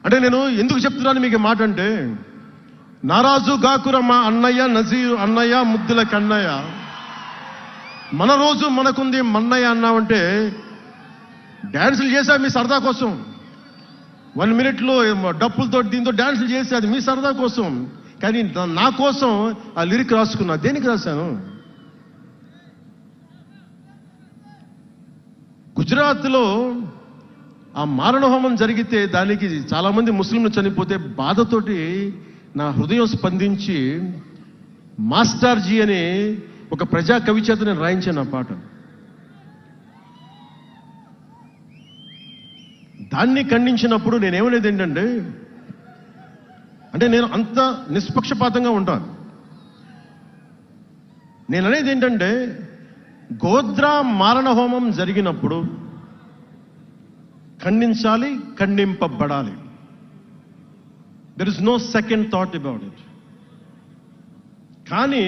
అంటే నేను ఎందుకు చెప్తున్నాను మీకు మాట అంటే, నారాజు గాకురమ్మ అన్నయ్య, నజీరు అన్నయ్య, ముద్దుల కన్నయ్య, మన రోజు మనకుంది మన్నయ్య అన్నామంటే డ్యాన్సులు చేశా మీ సరదా కోసం. 1 minute డప్పులతో దీంతో డ్యాన్సులు చేసి అది మీ సరదా కోసం. కానీ నా కోసం ఆ లిరిక్ రాసుకున్నా. దేనికి రాశాను? గుజరాత్లో ఆ మారణహోమం జరిగితే దానికి చాలా మంది ముస్లింలు చనిపోతే బాధతోటి నా హృదయం స్పందించి మాస్టర్జీ అనే ఒక ప్రజా కవి చేత నేను రాయించాను ఆ పాట. దాన్ని ఖండించినప్పుడు నేనేమనేది ఏంటంటే, అంటే నేను అంత నిష్పక్షపాతంగా ఉంటాను. నేను అనేది ఏంటంటే, గోద్రా మారణహోమం జరిగినప్పుడు ఖండించాలి, ఖండింపబడాలి. There is no second thought about it. కానీ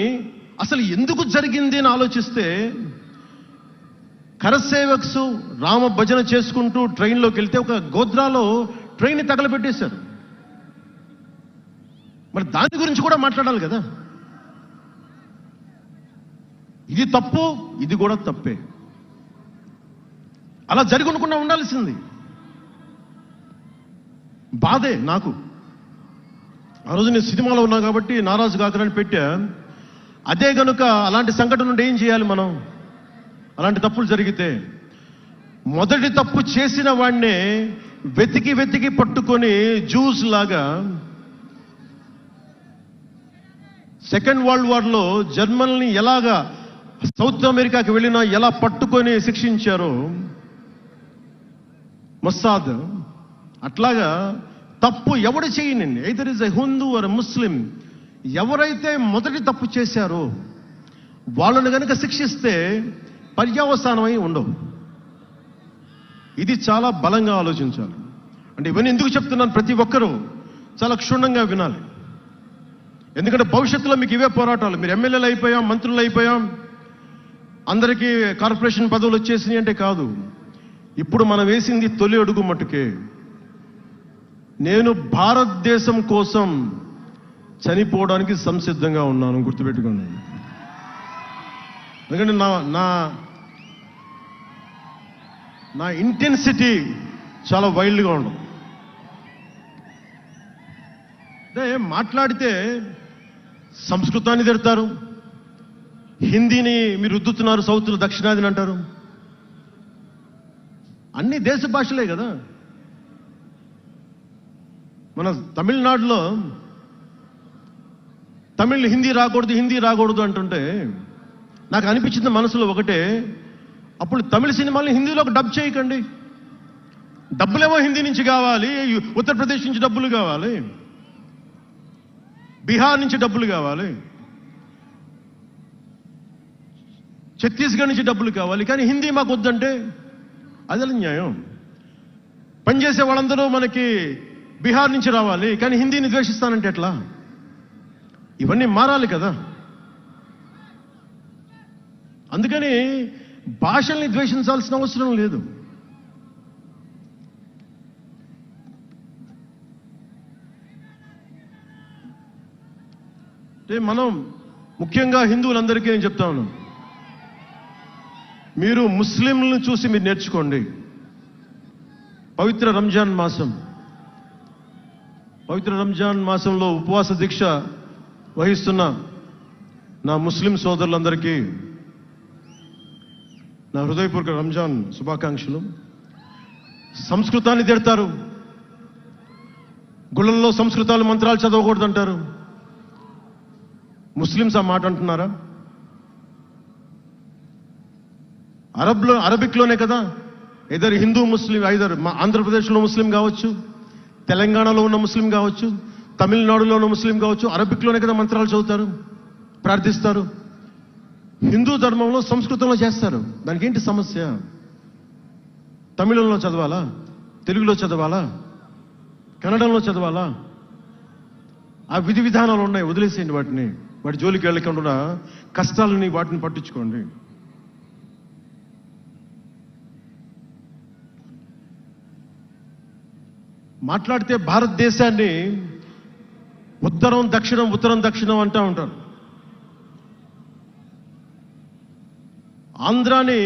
అసలు ఎందుకు జరిగింది అని ఆలోచిస్తే, కరసేవక్స్ రామ భజన చేసుకుంటూ ట్రైన్లోకి వెళ్తే ఒక గోద్రాలో ట్రైన్ తగలబెట్టేశారు. మరి దాని గురించి కూడా మాట్లాడాలి కదా. ఇది తప్పు, ఇది కూడా తప్పే. అలా జరగకుండా ఉండాల్సింది. బాధే నాకు. ఆ రోజు నేను సినిమాలో ఉన్నా కాబట్టి నారాజు గాకరని పెట్టా. అదే గనుక అలాంటి సంఘటన నుండి ఏం చేయాలి మనం? అలాంటి తప్పులు జరిగితే మొదటి తప్పు చేసిన వాడినే వెతికి పట్టుకొని జ్యూస్ లాగా సెకండ్ వరల్డ్ వార్లో జర్మనీని ఎలాగా సౌత్ అమెరికాకి వెళ్ళినా ఎలా పట్టుకొని శిక్షించారో మొస్సాద్, అట్లాగా తప్పు ఎవడు చేయనండి, either is a Hindu or Muslim, ఎవరైతే మొదటి తప్పు చేశారో వాళ్ళని కనుక శిక్షిస్తే పర్యవసానమై ఉండవు. ఇది చాలా బలంగా ఆలోచించాలి. అంటే ఇవన్నీ ఎందుకు చెప్తున్నాను, ప్రతి ఒక్కరూ చాలా క్షుణ్ణంగా వినాలి. ఎందుకంటే భవిష్యత్తులో మీకు ఇవే పోరాటాలు. మీరు ఎమ్మెల్యేలు అయిపోయాం, మంత్రులు అయిపోయాం, అందరికీ కార్పొరేషన్ పదవులు వచ్చేసినాయి అంటే కాదు. ఇప్పుడు మనం వేసింది తొలి అడుగు మట్టుకే. నేను భారతదేశం కోసం చనిపోవడానికి సంసిద్ధంగా ఉన్నాను, గుర్తుపెట్టుకోండి. ఎందుకంటే నా ఇంటెన్సిటీ చాలా వైల్డ్గా ఉండదు. అంటే మాట్లాడితే సంస్కృతాన్ని తిడతారు, హిందీని మీరు రుద్దుతున్నారు, సౌత్లో దక్షిణాదిని అంటారు. అన్ని దేశ భాషలే కదా. మన తమిళనాడులో హిందీ రాకూడదు అంటుంటే నాకు అనిపించింది మనసులో ఒకటే, అప్పుడు తమిళ సినిమాల్ని హిందీలోకి డబ్ చేయకండి. డబ్బులేమో హిందీ నుంచి కావాలి, ఉత్తరప్రదేశ్ నుంచి డబ్బులు కావాలి, బీహార్ నుంచి డబ్బులు కావాలి, ఛత్తీస్గఢ్ నుంచి డబ్బులు కావాలి, కానీ హిందీ మాకు వద్దంటే అదే న్యాయం. పనిచేసే వాళ్ళందరూ మనకి బీహార్ నుంచి రావాలి, కానీ హిందీని ద్వేషిస్తానంటే ఎట్లా? ఇవన్నీ మారాలి కదా. అందుకని భాషల్ని ద్వేషించాల్సిన అవసరం లేదు. అంటే మనం ముఖ్యంగా హిందువులందరికీ నేను చెప్తా ఉన్నాను, మీరు ముస్లింలను చూసి మీరు నేర్చుకోండి. పవిత్ర రంజాన్ మాసంలో ఉపవాస దీక్ష వహిస్తున్న నా ముస్లిం సోదరులందరికీ నా హృదయపూర్వక రంజాన్ శుభాకాంక్షలు. సంస్కృతాన్ని తిడతారు, గుళ్ళల్లో సంస్కృతాలు మంత్రాలు చదవకూడదంటారు. ముస్లిమ్స్ ఆ మాట అంటున్నారా? అరబిక్లోనే కదా. ఇద్దరు హిందూ ముస్లిం, ఆంధ్రప్రదేశ్లో ముస్లిం కావచ్చు, తెలంగాణలో ఉన్న ముస్లిం కావచ్చు, తమిళనాడులో ఉన్న ముస్లిం కావచ్చు, అరబిక్లోనే కదా మంత్రాలు చదువుతారు, ప్రార్థిస్తారు. హిందూ ధర్మంలో సంస్కృతంలో చేస్తారు. దానికి ఏంటి సమస్య? తమిళంలో చదవాలా, తెలుగులో చదవాలా, కన్నడంలో చదవాలా? ఆ విధి విధానాలు ఉన్నాయి, వదిలేసేయండి వాటిని. వాటి జోలికి వెళ్ళకుండా కష్టాలని వాటిని పట్టించుకోండి. మాట్లాడితే భారతదేశాన్ని ఉత్తరం దక్షిణం అంటూ ఉంటారు. ఆంధ్రాని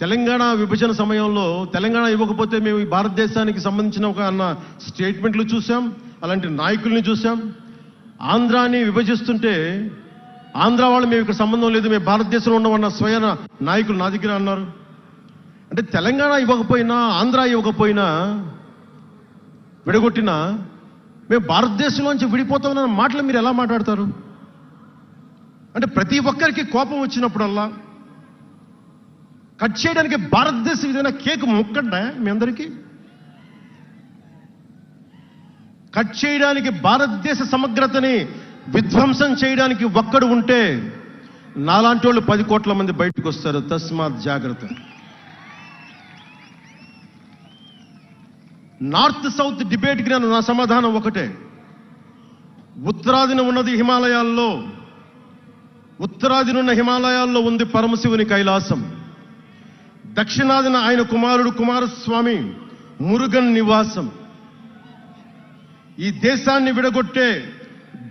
తెలంగాణ విభజన సమయంలో తెలంగాణ ఇవ్వకపోతే మేము ఈ భారతదేశానికి సంబంధించిన ఒక అన్న స్టేట్మెంట్లు చూసాం, అలాంటి నాయకుల్ని చూసాం. ఆంధ్రాని విభజిస్తుంటే ఆంధ్ర వాళ్ళు మేము ఇక్కడ సంబంధం లేదు, మేము భారతదేశంలో ఉన్నామన్న స్వయం నాయకులు నా దగ్గర అన్నారు. అంటే తెలంగాణ ఇవ్వకపోయినా, ఆంధ్ర ఇవ్వకపోయినా, విడగొట్టినా మేము భారతదేశంలోంచి విడిపోతామన్న మాటలు మీరు ఎలా మాట్లాడతారు? అంటే ప్రతి ఒక్కరికి కోపం వచ్చినప్పుడల్లా కట్ చేయడానికి భారతదేశం ఏదైనా కేక్ ముక్కండా మీ అందరికీ? కట్ చేయడానికి, భారతదేశ సమగ్రతని విధ్వంసం చేయడానికి ఒక్కడు ఉంటే నాలాంటి వాళ్ళు 10 కోట్ల మంది బయటకు వస్తారు. తస్మాత్ జాగ్రత్త. నార్త్ సౌత్ డిబేట్కి నా సమాధానం ఒకటే. ఉత్తరాదిన ఉన్నది హిమాలయాల్లో, ఉత్తరాదినున్న హిమాలయాల్లో ఉంది పరమశివుని కైలాసం. దక్షిణాదిన ఆయన కుమారుడు కుమారస్వామి మురుగన్ నివాసం. ఈ దేశాన్ని విడగొట్టే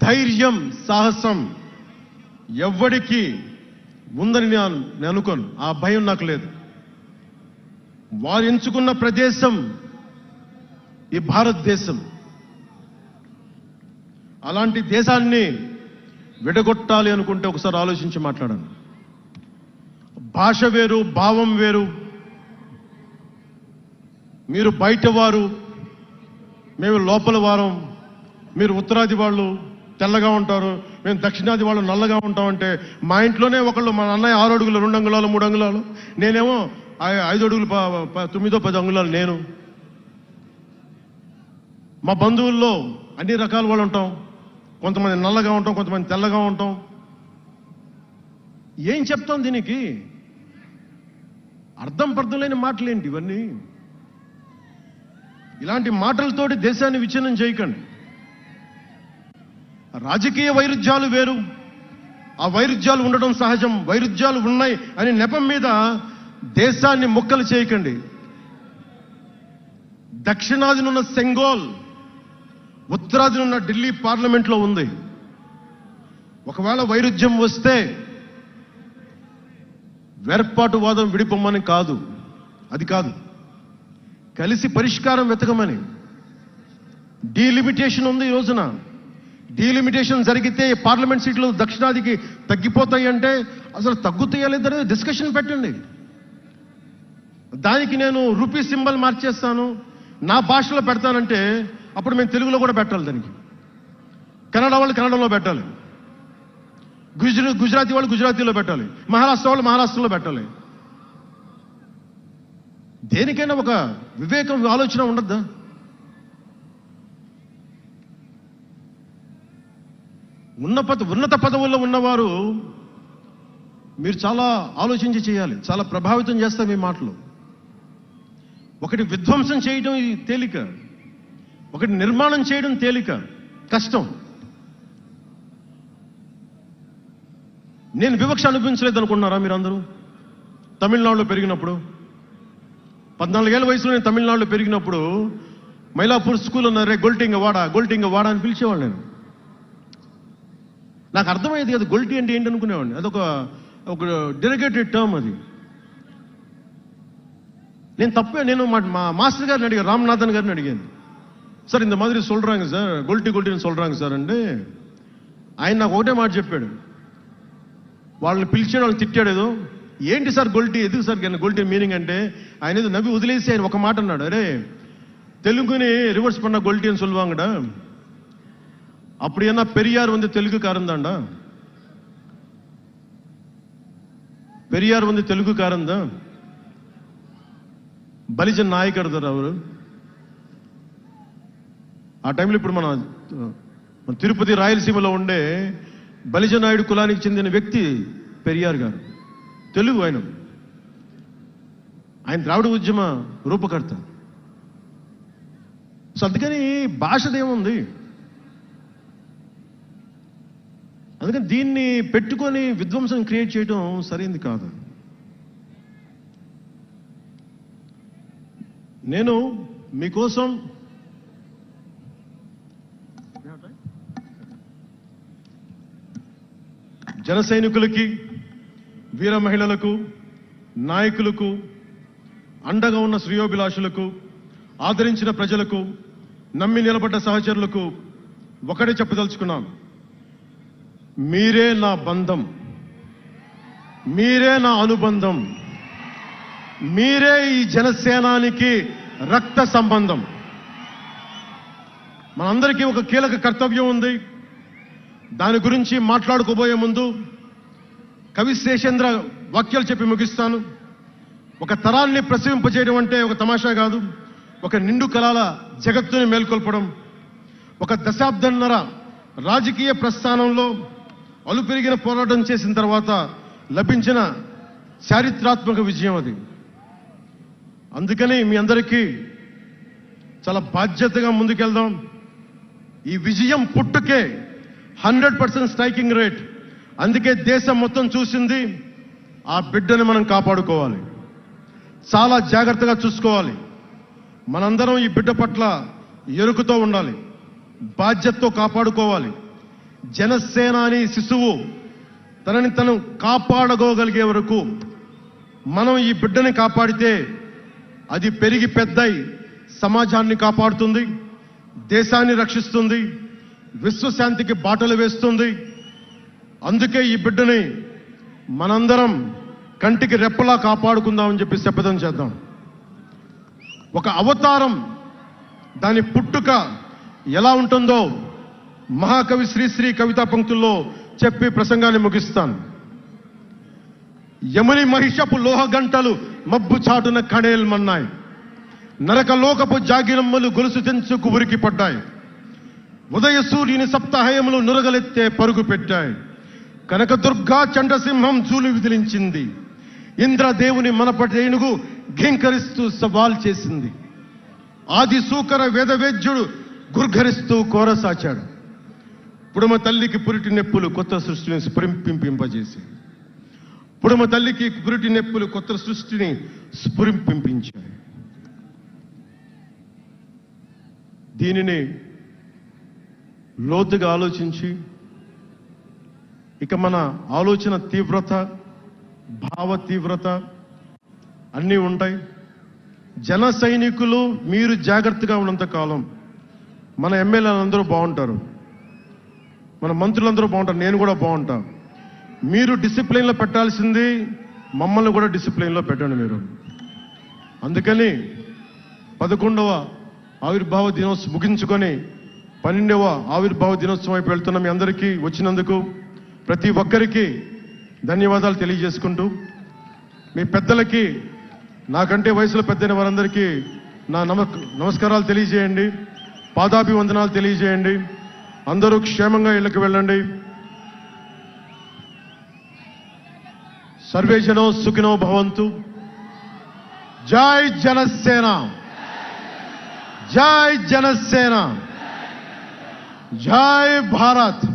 ధైర్యం, సాహసం ఎవ్వడికి ఉందని నేను అనుకోను. ఆ భయం నాకు లేదు. వారు ఎంచుకున్న ప్రదేశం ఈ భారతదేశం. అలాంటి దేశాన్ని విడగొట్టాలి అనుకుంటే ఒకసారి ఆలోచించి మాట్లాడండి. భాష వేరు, భావం వేరు. మీరు బయట వారు, మేము లోపల వారం. మీరు ఉత్తరాది వాళ్ళు తెల్లగా ఉంటారు, మేము దక్షిణాది వాళ్ళు నల్లగా ఉంటామంటే, మా ఇంట్లోనే ఒకళ్ళు, మా అన్నయ్య 6 అడుగులు 2 అంగుళాలు 3 అంగుళాలు, నేనేమో 5 అడుగులు 9-10 అంగుళాలు నేను. మా బంధువుల్లో అన్ని రకాల వాళ్ళు ఉంటాం. కొంతమంది నల్లగా ఉంటాం, కొంతమంది తెల్లగా ఉంటాం. ఏం చెప్తాం దీనికి? అర్థం లేని మాటలేంటి ఇవన్నీ? ఇలాంటి మాటలతోటి దేశాన్ని విచ్ఛిన్నం చేయకండి. రాజకీయ వైరుధ్యాలు వేరు, ఆ వైరుధ్యాలు ఉండడం సహజం. వైరుధ్యాలు ఉన్నాయి అనే నెపం మీద దేశాన్ని ముక్కలు చేయకండి. దక్షిణాదినున్న సెంగోల్, ఉత్తరాదినున్న ఢిల్లీ పార్లమెంట్లో ఉంది. ఒకవేళ వైరుధ్యం వస్తే వేర్పాటువాదం విడిపోమని కాదు, అది కాదు, కలిసి పరిష్కారం వెతకమని. డీలిమిటేషన్ ఉంది ఈ రోజున. డీలిమిటేషన్ జరిగితే పార్లమెంట్ సీట్లు దక్షిణాదికి తగ్గిపోతాయి అంటే అసలు తగ్గుతాయా లేదనేది డిస్కషన్ పెట్టండి. దానికి నేను రూపీ సింబల్ మార్చేస్తాను, నా భాషలో పెడతానంటే అప్పుడు మేము తెలుగులో కూడా పెట్టాలి, దానికి కన్నడ వాళ్ళు కన్నడలో పెట్టాలి, గుజరాతీ వాళ్ళు గుజరాతీలో పెట్టాలి, మహారాష్ట్ర వాళ్ళు మహారాష్ట్రలో పెట్టాలి. దేనికైనా ఒక వివేకం, ఆలోచన ఉండద్దా? ఉన్నత పదవుల్లో ఉన్నవారు మీరు చాలా ఆలోచించి చేయాలి. చాలా ప్రభావితం చేస్తాయి మీ మాటలు. ఒకటి విధ్వంసం చేయడం తేలిక, ఒకటి నిర్మాణం చేయడం తేలిక, కష్టం. నేను వివక్ష అనిపించలేదు అనుకున్నారా మీరందరూ? తమిళనాడులో పెరిగినప్పుడు 14 ఏళ్ల వయసులో నేను తమిళనాడులో పెరిగినప్పుడు మైలాపూర్ స్కూల్ ఉన్నారే, గొల్టింగ వాడ అని పిలిచేవాడు. నేను నాకు అర్థమయ్యేది కదా గొల్టీ అంటే ఏంటి అనుకునేవాడిని. అదొక డెరిగేటెడ్ టర్మ్ అది. నేను మా మాస్టర్ గారిని అడిగాను, రామ్నాథన్ గారిని అడిగాను, సార్ ఇంత మాదిరి சொல்றாங்க సార్, గొల్టీని சொல்றாங்க సార్ అంటే ఆయన నాకు ఒకటే మాట చెప్పాడు. వాళ్ళని పిలిచాడు, వాళ్ళని తిట్టాడు. ఏదో ఏంటి సార్ గొల్టీ, ఎందుకు సార్ గొల్టీ మీనింగ్ అంటే ఆయన ఏదో నవ్వి వదిలేసి ఆయన ఒక మాట అన్నాడు, అరే తెలుగుని రివర్స్ பண்ண గొల్టీ అని சொல்லுவாங்கடா, அப்படி என்ன பெரியார் வந்து தெலுங்குக்காரன் தான்டா, பெரியார் வந்து தெலுங்குக்காரன் தான், బలిజన్ నాయకుడు సార్ అవరు. ఆ టైంలో ఇప్పుడు మన తిరుపతి రాయలసీమలో ఉండే బలిజ నాయుడు కులానికి చెందిన వ్యక్తి పెరియార్ గారు, తెలుగు. ఆయన ద్రావిడ ఉద్యమ రూపకర్త. సో అందుకని భాషదేముంది, అందుకని దీన్ని పెట్టుకొని విధ్వంసం క్రియేట్ చేయడం సరైంది కాదు. నేను మీకోసం జన సైనికులకి, వీర మహిళలకు, నాయకులకు, అండగా ఉన్న శ్రేయోభిలాషులకు, ఆదరించిన ప్రజలకు, నమ్మి నిలబడ్డ సహచరులకు ఒకటే చెప్పదలుచుకున్నాం, మీరే నా బంధం, మీరే నా అనుబంధం, మీరే ఈ జనసేనానికి రక్త సంబంధం. మనందరికీ ఒక కీలక కర్తవ్యం ఉంది. దాని గురించి మాట్లాడుకోబోయే ముందు కవి శేషేంద్ర వాక్యాలు చెప్పి ముగిస్తాను. ఒక తరాన్ని ప్రసవింపజేయడం అంటే ఒక తమాషా కాదు, ఒక నిండు కళల జగత్తుని మేల్కొల్పడం. ఒక దశాబ్దన్నర రాజకీయ ప్రస్థానంలో అలుపెరిగిన పోరాటం చేసిన తర్వాత లభించిన చారిత్రాత్మక విజయం అది. అందుకని మీ అందరికీ చాలా బాధ్యతగా ముందుకెళ్దాం. ఈ విజయం పుట్టుకే 100% స్ట్రైకింగ్ రేట్. అందుకే దేశం మొత్తం చూసింది. ఆ బిడ్డని మనం కాపాడుకోవాలి, చాలా జాగ్రత్తగా చూసుకోవాలి. మనందరం ఈ బిడ్డ పట్ల ఎరుకుతో ఉండాలి, బాధ్యతతో కాపాడుకోవాలి. జనసేనాని శిశువు తనని తను కాపాడుకోగలిగే వరకు మనం ఈ బిడ్డని కాపాడితే అది పెరిగి పెద్దై సమాజాన్ని కాపాడుతుంది, దేశాన్ని రక్షిస్తుంది, విశ్వశాంతికి బాటలు వేస్తుంది. అందుకే ఈ బిడ్డని మనందరం కంటికి రెప్పలా కాపాడుకుందామని చెప్పి శపథం చేద్దాం. ఒక అవతారం, దాని పుట్టుక ఎలా ఉంటుందో మహాకవి శ్రీశ్రీ కవితా పంక్తుల్లో చెప్పి ప్రసంగాన్ని ముగిస్తాను. యముని మహిషపు లోహ గంటలు మబ్బు చాటున కణేల్మన్నాయి, నరకలోకపు జాగిరమ్మలు గొలుసు తెంచుకు ఉరికి పడ్డాయి, ఉదయ సూర్యుని సప్తహయములు నురగలెత్తే పరుగు పెట్టాయి, కనకదుర్గా చండసింహం జూలు విదిలించింది, ఇంద్రదేవుని మనపటేనుగు ఘీంకరిస్తూ సవాల్ చేసింది, ఆది సూకర వేదవేద్యుడు గుర్ఘరిస్తూ కోరసాచాడు, పుడమ తల్లికి పురిటి నెప్పులు కొత్త సృష్టిని స్ఫురింపింపజేసి, పుడమ తల్లికి పురిటి నెప్పులు కొత్త సృష్టిని స్ఫురింపించాయి. దీనిని లోతుగా ఆలోచించి, ఇక మన ఆలోచన తీవ్రత, భావ తీవ్రత అన్నీ ఉంటాయి. జన సైనికులు మీరు జాగ్రత్తగా ఉన్నంత కాలం మన ఎమ్మెల్యేలందరూ బాగుంటారు, మన మంత్రులందరూ బాగుంటారు, నేను కూడా బాగుంటా. మీరు డిసిప్లిన్లో పెట్టాల్సింది మమ్మల్ని కూడా డిసిప్లిన్లో పెట్టండి మీరు. అందుకని 11వ ఆవిర్భావ దినోత్సవం ముగించుకొని 12వ ఆవిర్భావ దినోత్సవం వైపు వెళ్తున్న మీ అందరికీ వచ్చినందుకు ప్రతి ఒక్కరికి ధన్యవాదాలు తెలియజేసుకుంటూ, మీ పెద్దలకి, నాకంటే వయసులో పెద్దైన వారందరికీ నా నమస్కారాలు తెలియజేయండి, పాదాభివందనాలు తెలియజేయండి. అందరూ క్షేమంగా ఇళ్లకు వెళ్ళండి. సర్వే జనో సుఖినో భవంతు. జై జనసేన, జై జనసేన, జై భారత్,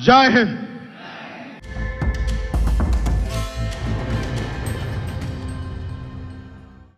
జై హింద్.